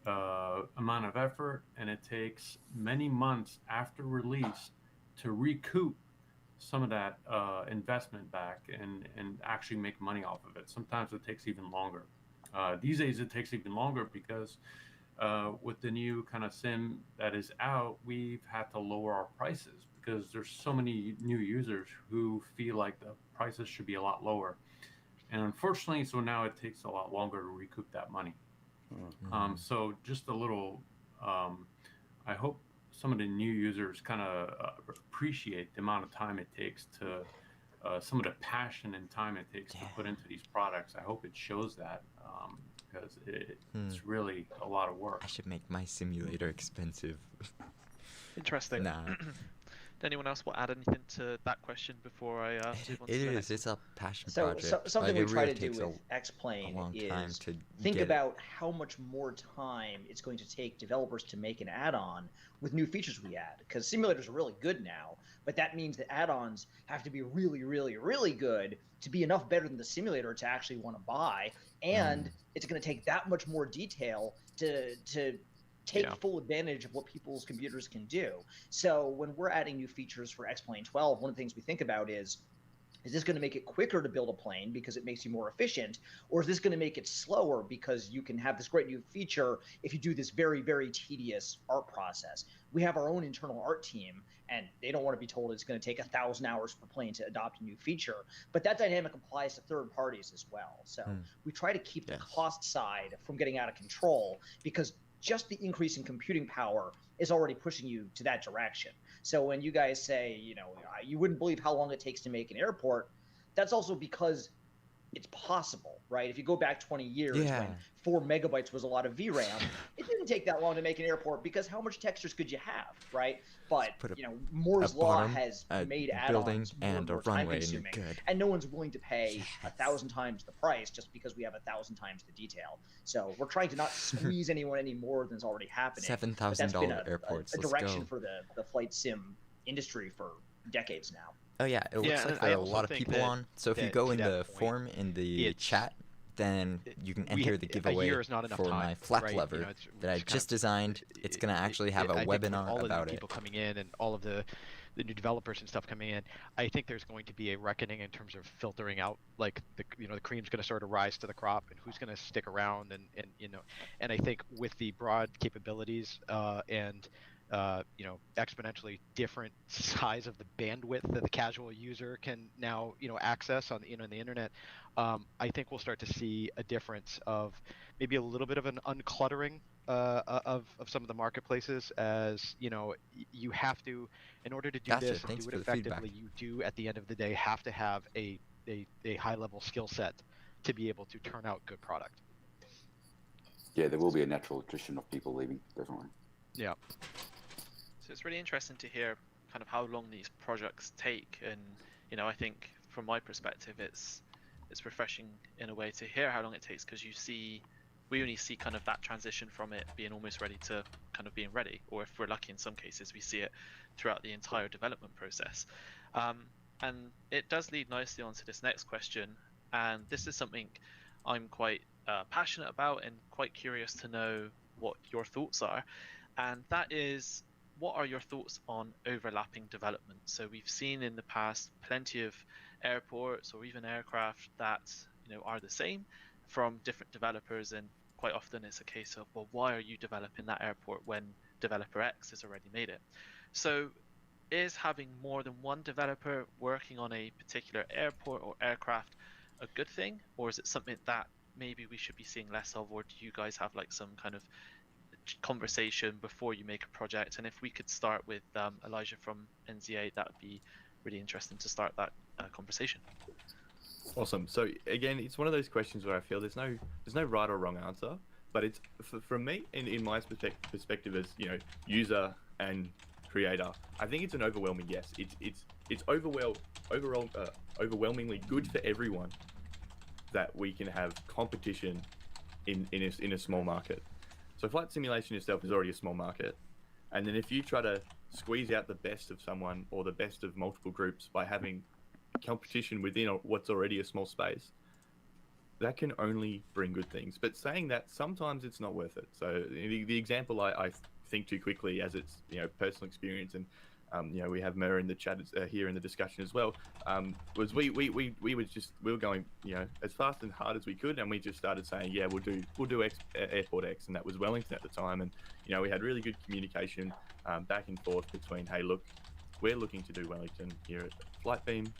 amount of effort, and it takes many months after release to recoup some of that investment back and actually make money off of it. Sometimes it takes even longer. These days it takes even longer because with the new kind of sim that is out, we've had to lower our prices because there's so many new users who feel like the prices should be a lot lower. And unfortunately, so now it takes a lot longer to recoup that money. So just a little, I hope some of the new users kind of appreciate the amount of time it takes to, some of the passion and time it takes to put into these products. I hope it shows that because it's really a lot of work. I should make my simulator expensive. Interesting. Nah. Did anyone else want to add anything to that question before I move on to the next? It's a passion project. So something like, we try to do with X-Plane is think about how much more time it's going to take developers to make an add-on with new features we add. Because simulators are really good now, but that means that add-ons have to be really, really, really good to be enough better than the simulator to actually want to buy. And it's going to take that much more detail to take full advantage of what people's computers can do. So when we're adding new features for X-Plane 12, one of the things we think about is this going to make it quicker to build a plane because it makes you more efficient? Or is this going to make it slower because you can have this great new feature if you do this very, very tedious art process? We have our own internal art team, and they don't want to be told it's going to take 1,000 hours per plane to adopt a new feature. But that dynamic applies to third parties as well. So we try to keep the cost side from getting out of control because just the increase in computing power is already pushing you to that direction. So when you guys say, you know, you wouldn't believe how long it takes to make an airport, that's also because it's possible, right? If you go back 20 years when 4 megabytes was a lot of VRAM, it didn't take that long to make an airport because how much textures could you have, right? But, you know, Moore's Law has made add-ons more time-consuming, and no one's willing to pay 1,000 times the price just because we have 1,000 times the detail. So we're trying to not squeeze anyone any more than's already happening. $7,000 airports. A direction for the flight sim industry for decades now. Oh yeah, it looks like there are a lot of people on. So if you go in the form in the chat, then you can enter the giveaway for my flap lever that I just designed. It's going to actually have a webinar about it. People coming in and all of the new developers and stuff coming in, I think there's going to be a reckoning in terms of filtering out, like the cream's going to sort of rise to the crop and who's going to stick around and I think with the broad capabilities and exponentially different size of the bandwidth that the casual user can now, access on the internet, I think we'll start to see a difference of maybe a little bit of an uncluttering of some of the marketplaces, as you have to, in order to do this and do it effectively, you do at the end of the day have to have a high level skill set to be able to turn out good product. Yeah, there will be a natural attrition of people leaving, definitely. Yeah. So it's really interesting to hear kind of how long these projects take, and I think from my perspective, it's refreshing in a way to hear how long it takes, because we only see kind of that transition from it being almost ready to kind of being ready, or if we're lucky in some cases we see it throughout the entire development process. And it does lead nicely onto this next question, and this is something I'm quite passionate about and quite curious to know what your thoughts are, and that is, what are your thoughts on overlapping development? So we've seen in the past plenty of airports or even aircraft that are the same from different developers, and quite often it's a case of, well, why are you developing that airport when developer X has already made it? So is having more than one developer working on a particular airport or aircraft a good thing, or is it something that maybe we should be seeing less of, or do you guys have like some kind of conversation before you make a project? And if we could start with Elijah from NZA, that would be really interesting to start that conversation. Awesome. So again, it's one of those questions where I feel there's no right or wrong answer, but it's from me in my perspective as user and creator, I think it's an overwhelming yes. It's overwhelmingly good for everyone that we can have competition in a small market. So flight simulation itself is already a small market, and then if you try to squeeze out the best of someone or the best of multiple groups by having competition within what's already a small space, that can only bring good things. But saying that, sometimes it's not worth it. So the example I think too quickly, as it's personal experience, and we have Mer in the chat here in the discussion as well, was we were going as fast and hard as we could, and we just started saying, yeah, we'll do Airport X, and that was Wellington at the time, and we had really good communication back and forth between, hey, look, we're looking to do Wellington here at Flightbeam,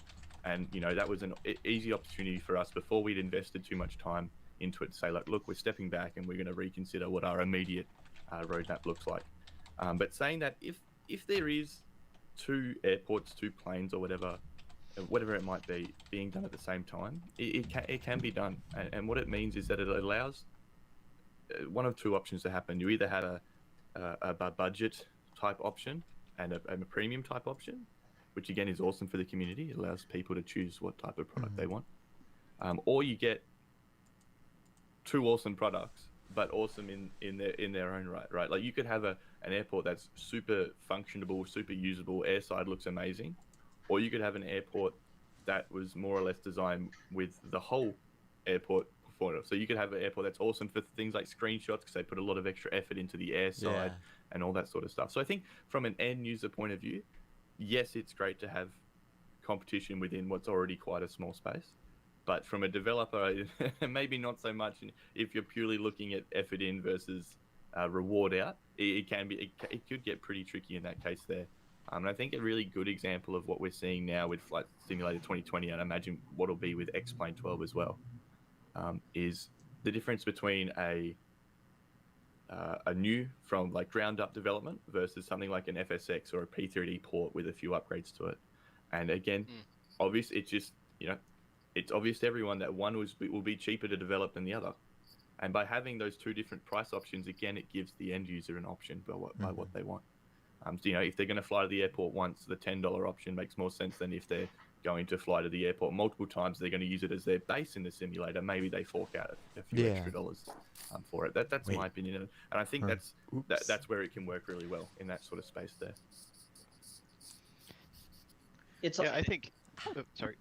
and that was an easy opportunity for us before we'd invested too much time into it to say, like, look, we're stepping back and we're going to reconsider what our immediate roadmap looks like. But saying that, if there is two airports, two planes, or whatever it might be, being done at the same time, it can be done. And what it means is that it allows one of two options to happen. You either have a budget type option and a premium type option, which again is awesome for the community. It allows people to choose what type of product they want. Or you get two awesome products, but awesome in their own right? Like you could have an airport that's super functionable, super usable, airside looks amazing, or you could have an airport that was more or less designed with the whole airport performance. So you could have an airport that's awesome for things like screenshots, because they put a lot of extra effort into the airside and all that sort of stuff. So I think from an end user point of view, yes, it's great to have competition within what's already quite a small space. But from a developer, maybe not so much. If you're purely looking at effort in versus reward out, it could get pretty tricky in that case there. And I think a really good example of what we're seeing now with Flight Simulator 2020, and I imagine what will be with X-Plane 12 as well, is the difference between a new from like ground up development versus something like an FSX or a P3D port with a few upgrades to it. And again, obvious, it's just it's obvious to everyone that one will be cheaper to develop than the other. And by having those two different price options, again, it gives the end user an option by what they want. So, if they're going to fly to the airport once, the $10 option makes more sense than if they're going to fly to the airport multiple times. They're going to use it as their base in the simulator. Maybe they fork out a few extra dollars for it. That's my opinion. And I think that's where it can work really well in that sort of space there. I think... sorry.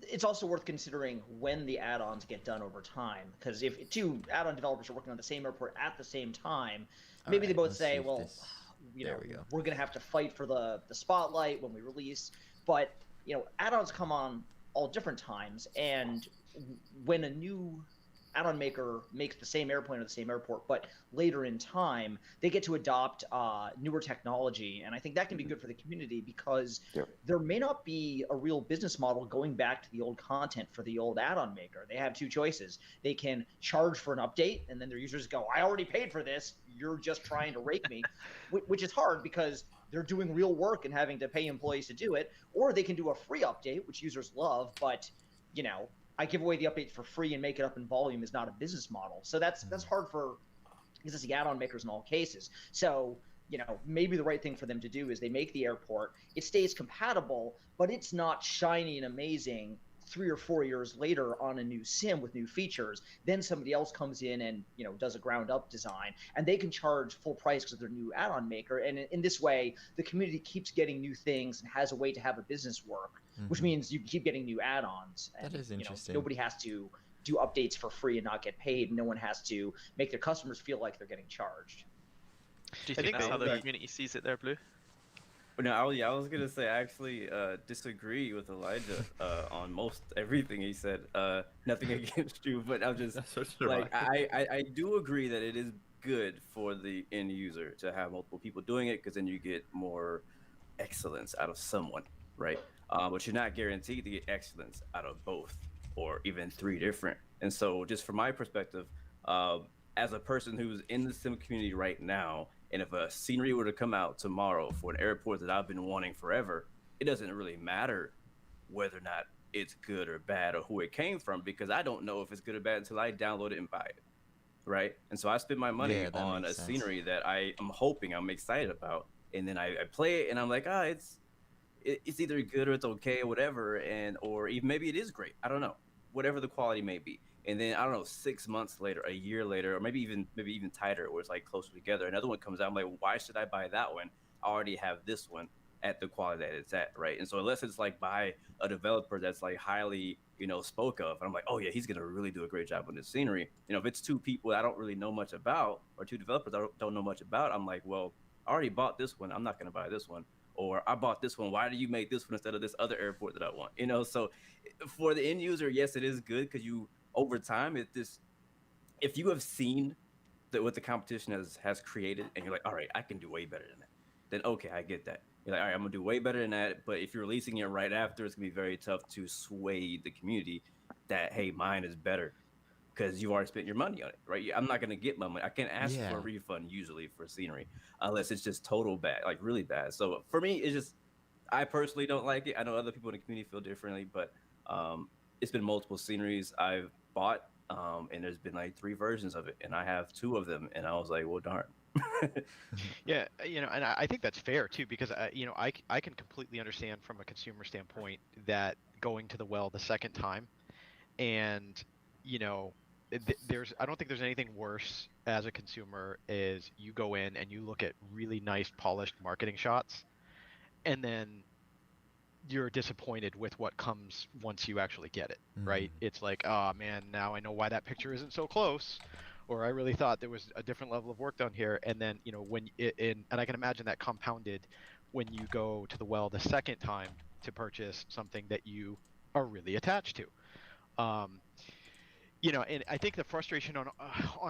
It's also worth considering when the add-ons get done over time, because if two add-on developers are working on the same airport at the same time, maybe they both say, well, we're going to have to fight for the spotlight when we release. But add-ons come on all different times, and when a new add-on maker makes the same airplane or the same airport, but later in time, they get to adopt newer technology. And I think that can be good for the community, because there may not be a real business model going back to the old content for the old add-on maker. They have two choices. They can charge for an update, and then their users go, I already paid for this. You're just trying to rake me, which is hard because they're doing real work and having to pay employees to do it. Or they can do a free update, which users love, but, I give away the update for free and make it up in volume is not a business model. So that's hard for existing add-on makers in all cases. So, maybe the right thing for them to do is they make the airport, it stays compatible, but it's not shiny and amazing 3 or 4 years later on a new sim with new features. Then somebody else comes in and does a ground up design, and they can charge full price because they're a new add-on maker. And in this way, the community keeps getting new things and has a way to have a business work, which means you keep getting new add-ons. And, that is interesting. Nobody has to do updates for free and not get paid. And no one has to make their customers feel like they're getting charged. Do you think that's how the community sees it there, Blue? No, I was gonna say I actually disagree with Elijah on most everything he said. Nothing against you, but I'm just like I do agree that it is good for the end user to have multiple people doing it, because then you get more excellence out of someone, right? But you're not guaranteed to get excellence out of both or even 3 different. And so, just from my perspective, as a person who's in the sim community right now, and if a scenery were to come out tomorrow for an airport that I've been wanting forever, it doesn't really matter whether or not it's good or bad or who it came from, because I don't know if it's good or bad until I download it and buy it, right? And so I spend my money on a scenery that I am hoping, I'm excited about, and then I play it and I'm like, it's either good or it's okay or whatever, or even maybe it is great. I don't know, whatever the quality may be. And then, I don't know, 6 months later, a year later, or maybe even tighter, where it's like closer together, another one comes out. I'm like, why should I buy that one? I already have this one at the quality that it's at, right? And so unless it's like by a developer that's like highly, spoke of, and I'm like, oh yeah, he's gonna really do a great job on this scenery. If it's 2 people I don't really know much about, or 2 developers I don't know much about, I'm like, well, I already bought this one, I'm not gonna buy this one. Or I bought this one, why do you make this one instead of this other airport that I want? So for the end user, yes, it is good, because over time, if you have seen what the competition has created, and you're like, all right, I can do way better than that, then okay, I get that. You're like, all right, I'm gonna do way better than that. But if you're releasing it right after, it's gonna be very tough to sway the community that, hey, mine is better, because you've already spent your money on it, right? I'm not gonna get my money. I can't ask for a refund usually for scenery unless it's just total bad, like really bad. So for me, it's just, I personally don't like it. I know other people in the community feel differently, but it's been multiple sceneries I've bought, and there's been like 3 versions of it, and I have 2 of them, and I was like, well, darn. Yeah, and I think that's fair too, because I can completely understand from a consumer standpoint that going to the well the second time, and I don't think there's anything worse as a consumer is you go in and you look at really nice polished marketing shots, and then you're disappointed with what comes once you actually get it, right? It's like, oh man, now I know why that picture isn't so close, or I really thought there was a different level of work done here. And then and I can imagine that compounded when you go to the well the second time to purchase something that you are really attached to. And I think the frustration on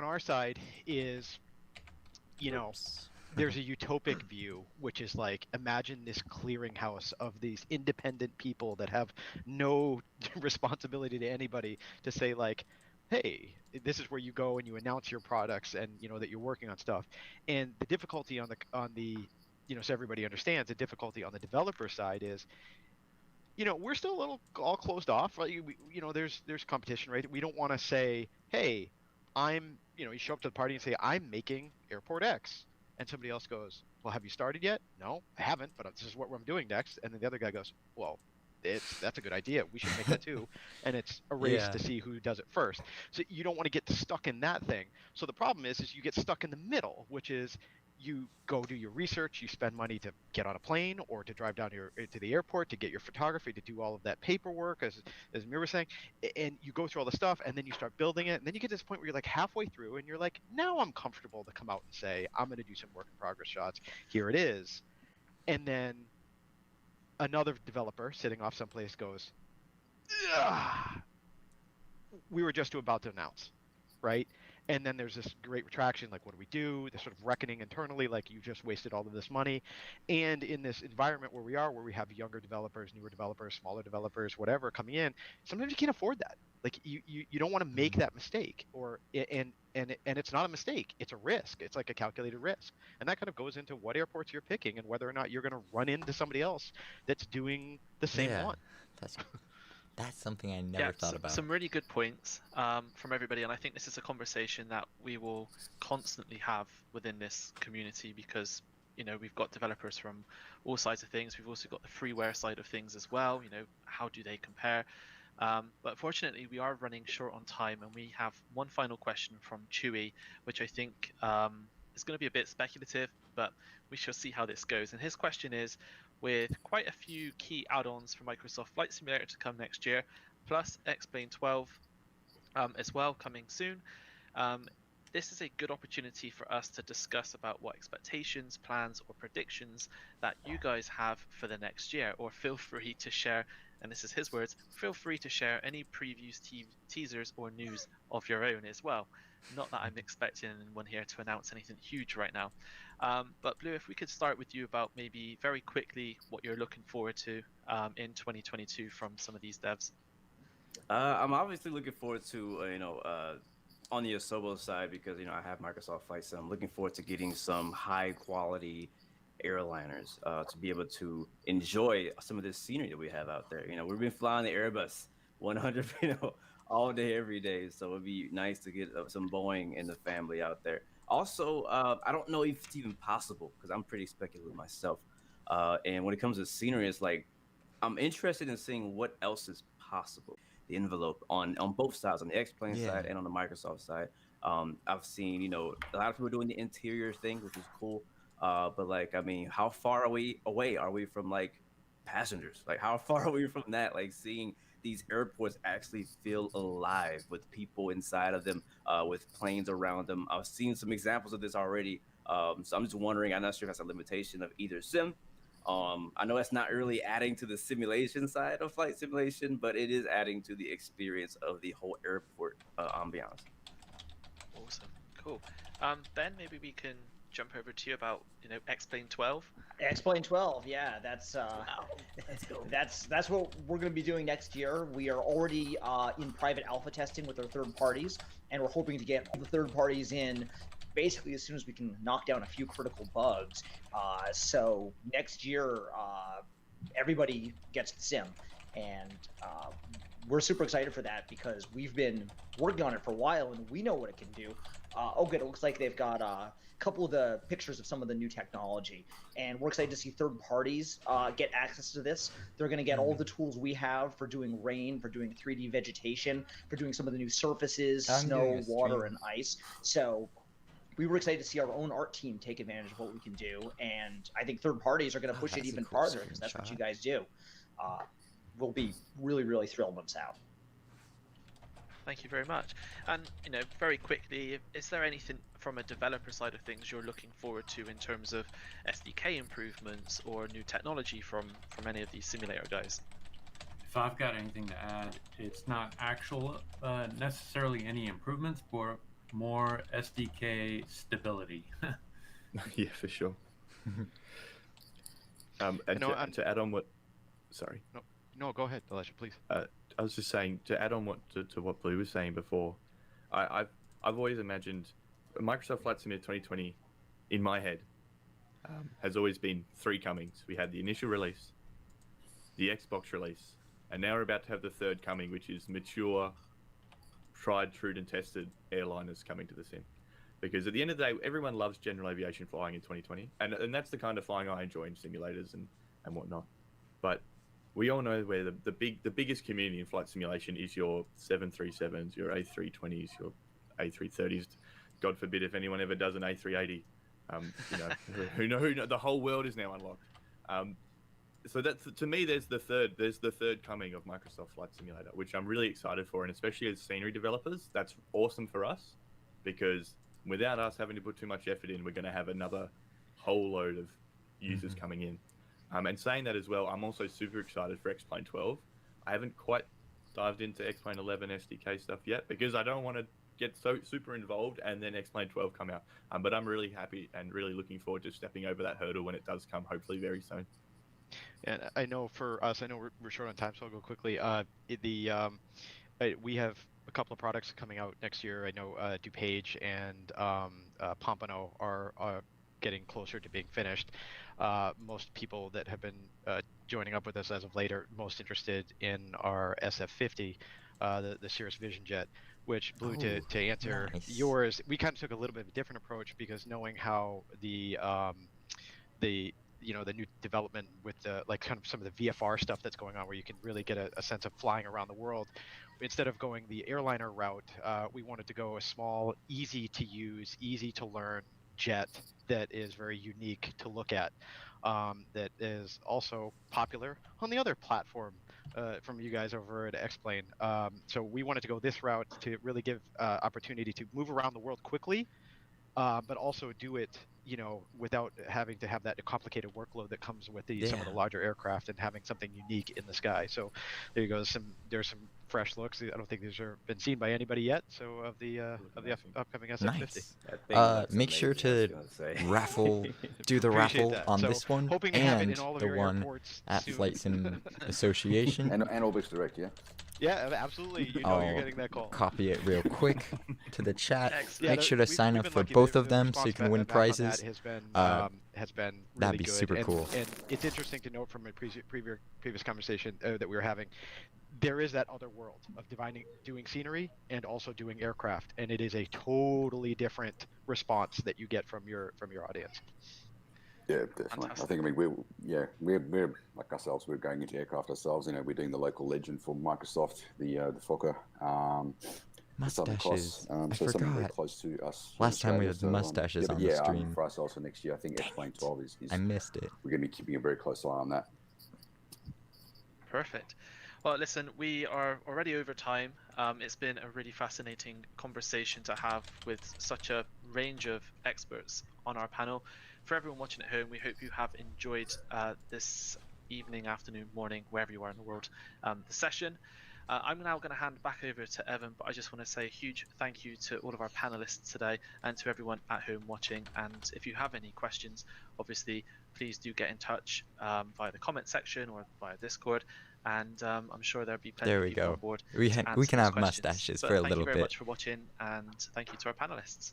our side is, there's a utopic view, which is like, imagine this clearinghouse of these independent people that have no responsibility to anybody to say like, hey, this is where you go and you announce your products and that you're working on stuff. And the difficulty on the so everybody understands, the difficulty on the developer side is, we're still a little all closed off, right? There's competition, right? We don't want to say, hey, you show up to the party and say, I'm making Airport X. And somebody else goes, well, have you started yet? No, I haven't, but this is what I'm doing next. And then the other guy goes, well, that's a good idea. We should make that too. And it's a race to see who does it first. So you don't want to get stuck in that thing. So the problem is you get stuck in the middle, which is you go do your research, you spend money to get on a plane or to drive down to the airport to get your photography, to do all of that paperwork, as Mir was saying, and you go through all the stuff, and then you start building it, and then you get to this point where you're like halfway through, and you're like, now I'm comfortable to come out and say, I'm going to do some work in progress shots. Here it is. And then another developer sitting off someplace goes, we were just about to announce, right? And then there's this great retraction, like, what do we do? This sort of reckoning internally, like, you just wasted all of this money. And in this environment where we have younger developers, newer developers, smaller developers, whatever, coming in, sometimes you can't afford that. Like, you don't want to make that mistake, and it's not a mistake, it's a risk. It's like a calculated risk. And that kind of goes into what airports you're picking and whether or not you're going to run into somebody else that's doing the same one. That's something I never thought about. Some really good points from everybody, and I think this is a conversation that we will constantly have within this community, because we've got developers from all sides of things. We've also got the freeware side of things as well. How do they compare? But fortunately, we are running short on time, and we have one final question from Chewy, which I think is going to be a bit speculative, but we shall see how this goes. And his question is, with quite a few key add-ons for Microsoft Flight Simulator to come next year, plus X-Plane 12 as well coming soon, this is a good opportunity for us to discuss about what expectations, plans, or predictions that you guys have for the next year, or feel free to share, and this is his words, feel free to share any previews, teasers, or news of your own as well. Not that I'm expecting anyone here to announce anything huge right now. But Blue, if we could start with you about maybe very quickly what you're looking forward to in 2022 from some of these devs. I'm obviously looking forward to, on the Asobo side, because, I have Microsoft Flight Sim. I'm looking forward to getting some high quality airliners to be able to enjoy some of this scenery that we have out there. We've been flying the Airbus 100, all day, every day. So it'd be nice to get some Boeing in the family out there. Also, I don't know if it's even possible, because I'm pretty speculative myself. And when it comes to scenery, it's like, I'm interested in seeing what else is possible. The envelope on both sides, on the X-Plane side and on the Microsoft side. I've seen, a lot of people doing the interior thing, which is cool. But how far away are we from passengers? How far are we from that? Seeing these airports actually feel alive with people inside of them, with planes around them. I've seen some examples of this already. So I'm just wondering, I'm not sure if that's a limitation of either sim. I know it's not really adding to the simulation side of flight simulation, but it is adding to the experience of the whole airport ambiance. Awesome, cool. Ben, maybe we can jump over to you about X-Plane 12. X-Plane 12, yeah, that's that's what we're going to be doing next year. We are already in private alpha testing with our third parties, and we're hoping to get all the third parties in basically as soon as we can knock down a few critical bugs. So next year, everybody gets the sim, and we're super excited for that because we've been working on it for a while and we know what it can do. Oh good, it looks like they've got a couple of the pictures of some of the new technology, and we're excited to see third parties get access to this. They're going to get all the tools we have for doing rain, for doing 3D vegetation, for doing some of the new surfaces, snow, water, and ice. So we were excited to see our own art team take advantage of what we can do, and I think third parties are going to push it even farther because that's what you guys do. We'll be really, really thrilled when it's out. Thank you very much. And very quickly, is there anything from a developer side of things you're looking forward to in terms of SDK improvements or new technology from any of these simulator guys? If I've got anything to add, it's not necessarily any improvements, but more SDK stability. Yeah, for sure. And to add on what, sorry. No, go ahead, Elisha, please. I was just saying, to add on to what Blue was saying before, I've always imagined Microsoft Flight Simulator 2020 in my head has always been three comings. We had the initial release, the Xbox release, and now we're about to have the third coming, which is mature, tried, true, and tested airliners coming to the sim. Because at the end of the day, everyone loves general aviation flying in 2020, and that's the kind of flying I enjoy in simulators and whatnot. But we all know where the biggest community in flight simulation is your 737s, your A320s, your A330s. God forbid if anyone ever does an A380. Who knows? The whole world is now unlocked. So that's, to me, there's the third coming of Microsoft Flight Simulator, which I'm really excited for, and especially as scenery developers, that's awesome for us, because without us having to put too much effort in, we're going to have another whole load of users coming in. And saying that as well, I'm also super excited for X-Plane 12. I haven't quite dived into X-Plane 11 SDK stuff yet, because I don't want to get so super involved and then X-Plane 12 come out. But I'm really happy and really looking forward to stepping over that hurdle when it does come, hopefully very soon. And I know for us, I know we're short on time, so I'll go quickly. We have a couple of products coming out next year. I know DuPage and Pompano are getting closer to being finished. Most people that have been joining up with us as of late are most interested in our SF50, the Cirrus Vision Jet, which, Blue, to answer yours, we kind of took a little bit of a different approach, because knowing how the the the new development with the kind of some of the VFR stuff that's going on, where you can really get a sense of flying around the world. Instead of going the airliner route, we wanted to go a small, easy to use, easy to learn jet that is very unique to look at, that is also popular on the other platform from you guys over at X-Plane. So we wanted to go this route to really give opportunity to move around the world quickly, but also do it without having to have that complicated workload that comes with some of the larger aircraft, and having something unique in the sky. So there you go. There's some fresh looks. I don't think these have been seen by anybody yet. So of the upcoming SF50. Nice. Make sure to do the raffle on this one and the one at Flight Sim Association and Orbx Direct. Yeah, absolutely. You're getting that call. Copy it real quick to the chat. Make sure to sign up for both of them so you can win prizes. Has been really that'd be good. super cool. And it's interesting to note from a previous conversation that we were having, there is that other world of doing scenery and also doing aircraft, and it is a totally different response that you get from your audience. Yeah, definitely. Fantastic. I think we're like ourselves. We're going into aircraft ourselves. We're doing the local legend for Microsoft, the Fokker. Mustaches. I forgot. Very close to us. Last time we had the mustaches on the stream. For ourselves for next year, I think F-Plane 12 is. I missed it. We're going to be keeping a very close eye on that. Perfect. Well, listen, we are already over time. It's been a really fascinating conversation to have with such a range of experts on our panel. For everyone watching at home, we hope you have enjoyed this evening, afternoon, morning, wherever you are in the world, the session. I'm now going to hand back over to Evan, but I just want to say a huge thank you to all of our panelists today and to everyone at home watching. And if you have any questions, obviously, please do get in touch via the comment section or via Discord. And I'm sure there'll be plenty of people on board. We can have mustaches for a little bit. Thank you very much for watching, and thank you to our panelists.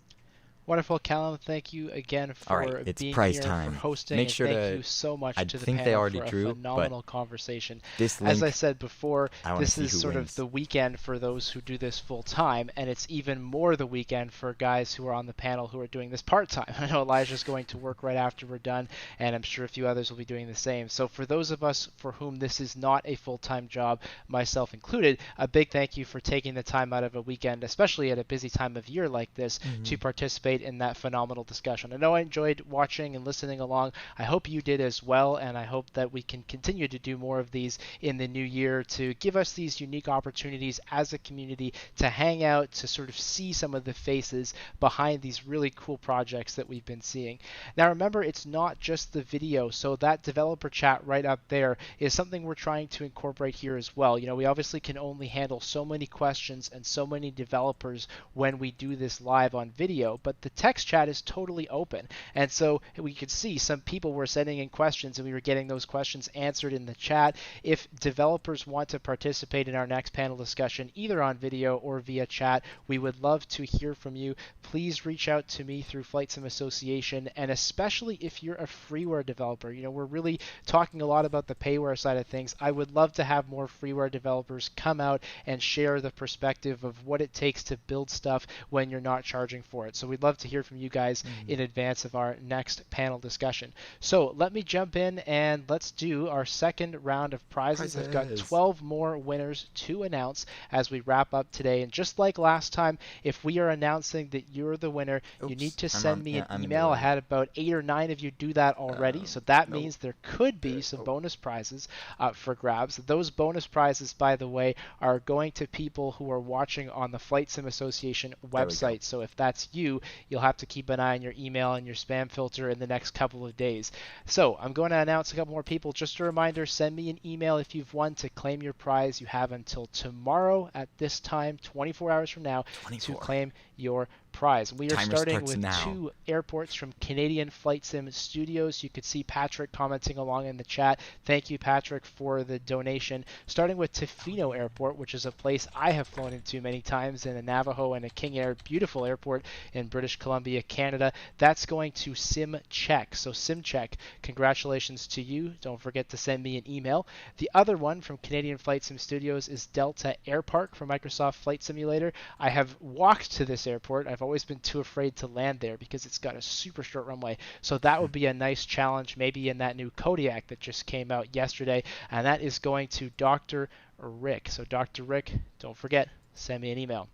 Wonderful, Calum. Thank you again for being here, for hosting. Make sure thank you so much to the panel they already for a drew, phenomenal conversation. This link, as I said before, this is sort wins. of the weekend for those who do this full time, and it's even more the weekend for guys who are on the panel who are doing this part time. I know Elijah's going to work right after we're done, and I'm sure a few others will be doing the same. So for those of us for whom this is not a full-time job, myself included, a big thank you for taking the time out of a weekend, especially at a busy time of year like this, to participate in that phenomenal discussion. I know I enjoyed watching and listening along. I hope you did as well, and I hope that we can continue to do more of these in the new year to give us these unique opportunities as a community to hang out, to sort of see some of the faces behind these really cool projects that we've been seeing. Now remember, it's not just the video, so that developer chat right up there is something we're trying to incorporate here as well. We obviously can only handle so many questions and so many developers when we do this live on video, but the text chat is totally open, and so we could see some people were sending in questions and we were getting those questions answered in the chat. If developers want to participate in our next panel discussion either on video or via chat, we would love to hear from you. Please reach out to me through Flight Sim Association, and especially if you're a freeware developer. We're really talking a lot about the payware side of things. I would love to have more freeware developers come out and share the perspective of what it takes to build stuff when you're not charging for it. So we'd love to hear from you guys in advance of our next panel discussion. So let me jump in and let's do our second round of prizes. I've got 12 more winners to announce as we wrap up today. And just like last time, if we are announcing that you're the winner, you need to send me an email. I had about 8 or 9 of you do that already. So that means there could be some bonus prizes for grabs. Those bonus prizes, by the way, are going to people who are watching on the Flight Sim Association website. So if that's you, you'll have to keep an eye on your email and your spam filter in the next couple of days. So I'm going to announce a couple more people. Just a reminder, send me an email if you've won to claim your prize. You have until tomorrow at this time, 24 hours from now, to claim your prize. We are starting with 2 airports from Canadian Flight Sim Studios. You could see Patrick commenting along in the chat. Thank you, Patrick, for the donation. Starting with Phenom Airport, which is a place I have flown into many times, in a Navajo and a King Air, beautiful airport in British Columbia, Canada. That's going to SimCheck. So SimCheck, congratulations to you. Don't forget to send me an email. The other one from Canadian Flight Sim Studios is Delta Airpark from Microsoft Flight Simulator. I have walked to this airport. I've always been too afraid to land there because it's got a super short runway. So that would be a nice challenge, maybe in that new Kodiak that just came out yesterday, and that is going to Dr. Rick. So Dr. Rick, don't forget, send me an email.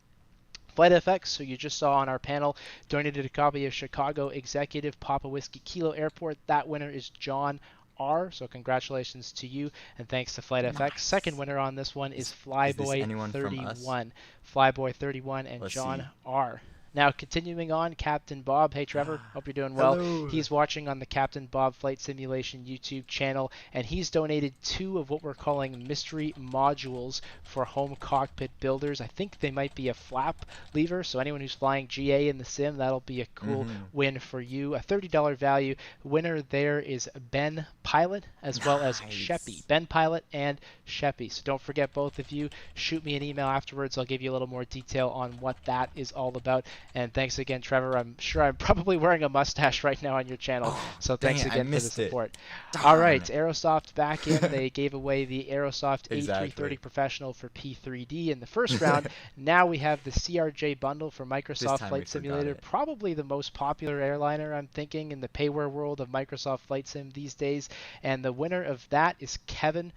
FlightFX, who you just saw on our panel, donated a copy of Chicago Executive Papa Whiskey Kilo Airport. That winner is John R. So congratulations to you, and thanks to FlightFX. Nice. Second winner on this one is Flyboy31. Flyboy31 and John R. Now, continuing on, Captain Bob. Hey, Trevor. Hope you're doing well. Hello. He's watching on the Captain Bob Flight Simulation YouTube channel, and he's donated 2 of what we're calling mystery modules for home cockpit builders. I think they might be a flap lever, so anyone who's flying GA in the sim, that'll be a cool win for you. A $30 value. Winner there is Ben Pilot as well as Sheppy. Ben Pilot and Sheppy. So don't forget, both of you, shoot me an email afterwards. I'll give you a little more detail on what that is all about. And thanks again, Trevor. I'm sure I'm probably wearing a mustache right now on your channel. So thanks again for the support. All right, Aerosoft back in. They gave away the Aerosoft A330 Professional for P3D in the first round. Now we have the CRJ bundle for Microsoft Flight Simulator. Probably the most popular airliner, I'm thinking, in the payware world of Microsoft Flight Sim these days. And the winner of that is Kevin_28,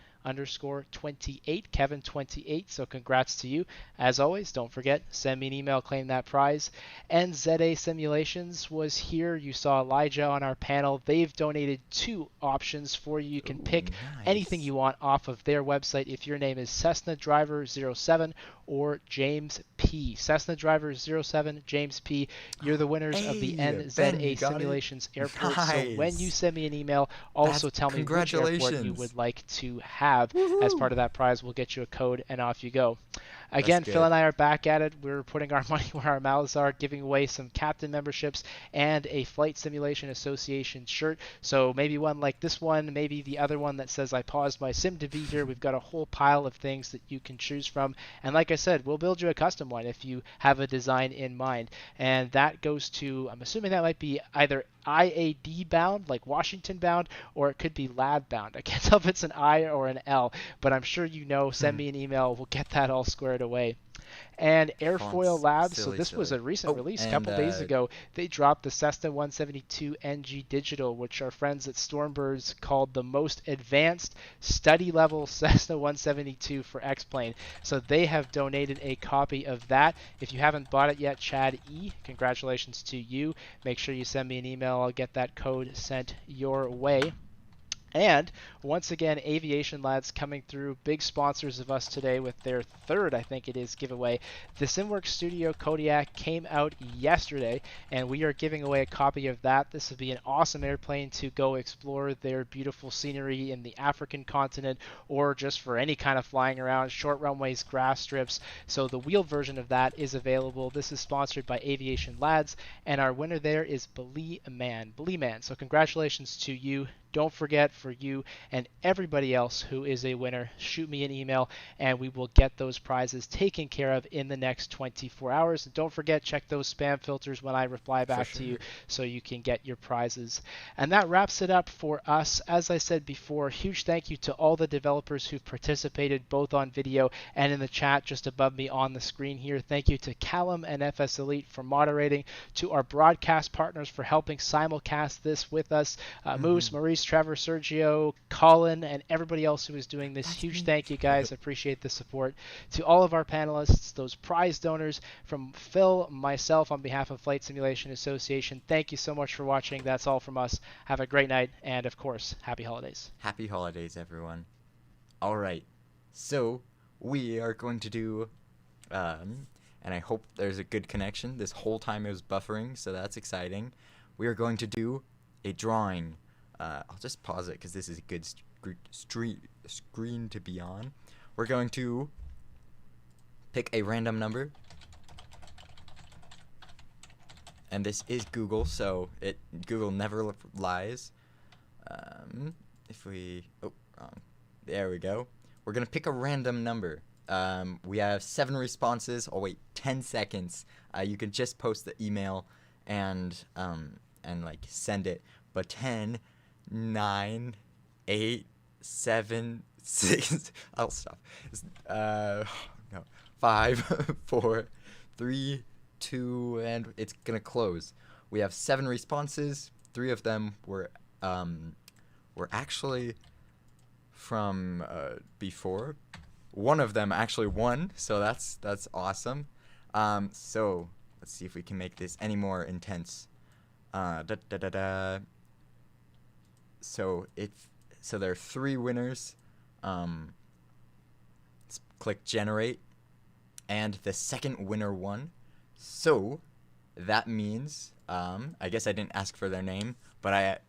Kevin28. So congrats to you. As always, don't forget, send me an email, claim that prize. NZA Simulations was here. You saw Elijah on our panel. They've donated 2 options for you. You can pick anything you want off of their website if your name is Cessna Driver 07 or James P. Cessna Driver 07, James P. You're the winners of the NZA Simulations Airport. So when you send me an email, also tell me which airport you would like to have as part of that prize. We'll get you a code and off you go. Again, Phil and I are back at it. We're putting our money where our mouths are, giving away some captain memberships and a Flight Simulation Association shirt. So maybe one like this one, maybe the other one that says I paused my sim to be here. We've got a whole pile of things that you can choose from. And like I said, we'll build you a custom one if you have a design in mind. And that goes to, I'm assuming that might be either IAD bound, like Washington bound, or it could be lab bound. I can't tell if it's an I or an L, but I'm sure you know. Send me an email. We'll get that all squared away. And Airfoil Labs, so this was a recent release a couple days ago. They dropped the Cessna 172 NG Digital, which our friends at Stormbirds called the most advanced study level Cessna 172 for X-Plane. So they have donated a copy of that. If you haven't bought it yet, Chad E., congratulations to you. Make sure you send me an email. I'll get that code sent your way. And once again, Aviation Lads coming through, big sponsors of us today with their third, I think it is, giveaway. The SimWorks Studio Kodiak came out yesterday, and we are giving away a copy of that. This would be an awesome airplane to go explore their beautiful scenery in the African continent, or just for any kind of flying around, short runways, grass strips. So the wheeled version of that is available. This is sponsored by Aviation Lads, and our winner there is Bleeman. So congratulations to you. Don't forget, for you and everybody else who is a winner, shoot me an email and we will get those prizes taken care of in the next 24 hours. And don't forget, check those spam filters when I reply back to you so you can get your prizes. And that wraps it up for us. As I said before, huge thank you to all the developers who've participated both on video and in the chat just above me on the screen here. Thank you to Calum and FSElite for moderating, to our broadcast partners for helping simulcast this with us, Moose, Maurice, Trevor, Sergio, Colin, and everybody else who is doing this. Huge thank you, guys. I appreciate the support. To all of our panelists, those prize donors, from Phil, myself, on behalf of Flight Simulation Association, thank you so much for watching. That's all from us. Have a great night, and of course, happy holidays. Happy holidays, everyone. All right, so we are going to do, and I hope there's a good connection. This whole time it was buffering, so that's exciting. We are going to do a drawing. I'll just pause it because this is a good screen to be on. We're going to pick a random number. And this is Google, so Google never lies. If we... Oh, wrong. There we go. We're going to pick a random number. We have 7 responses. Oh, wait, 10 seconds. You can just post the email and like send it. But 10... 9, 8, 7, 6. I'll stop. No. 5, 4, 3, 2, and it's gonna close. We have 7 responses. 3 of them were actually from before. One of them actually won, so that's awesome. So let's see if we can make this any more intense. So there are 3 winners. Let's click generate, and the second winner won. So that means I guess I didn't ask for their name, but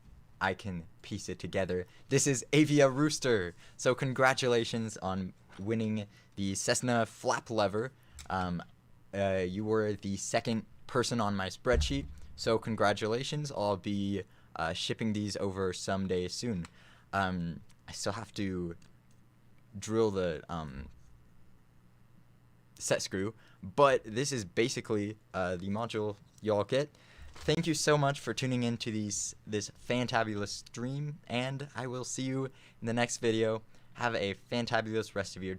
I can piece it together. This is Avia Rooster. So congratulations on winning the Cessna flap lever. You were the second person on my spreadsheet, so congratulations. I'll be shipping these over someday soon. I still have to drill the set screw, but this is basically the module y'all get. Thank you so much for tuning in to this fantabulous stream, and I will see you in the next video. Have a fantabulous rest of your day.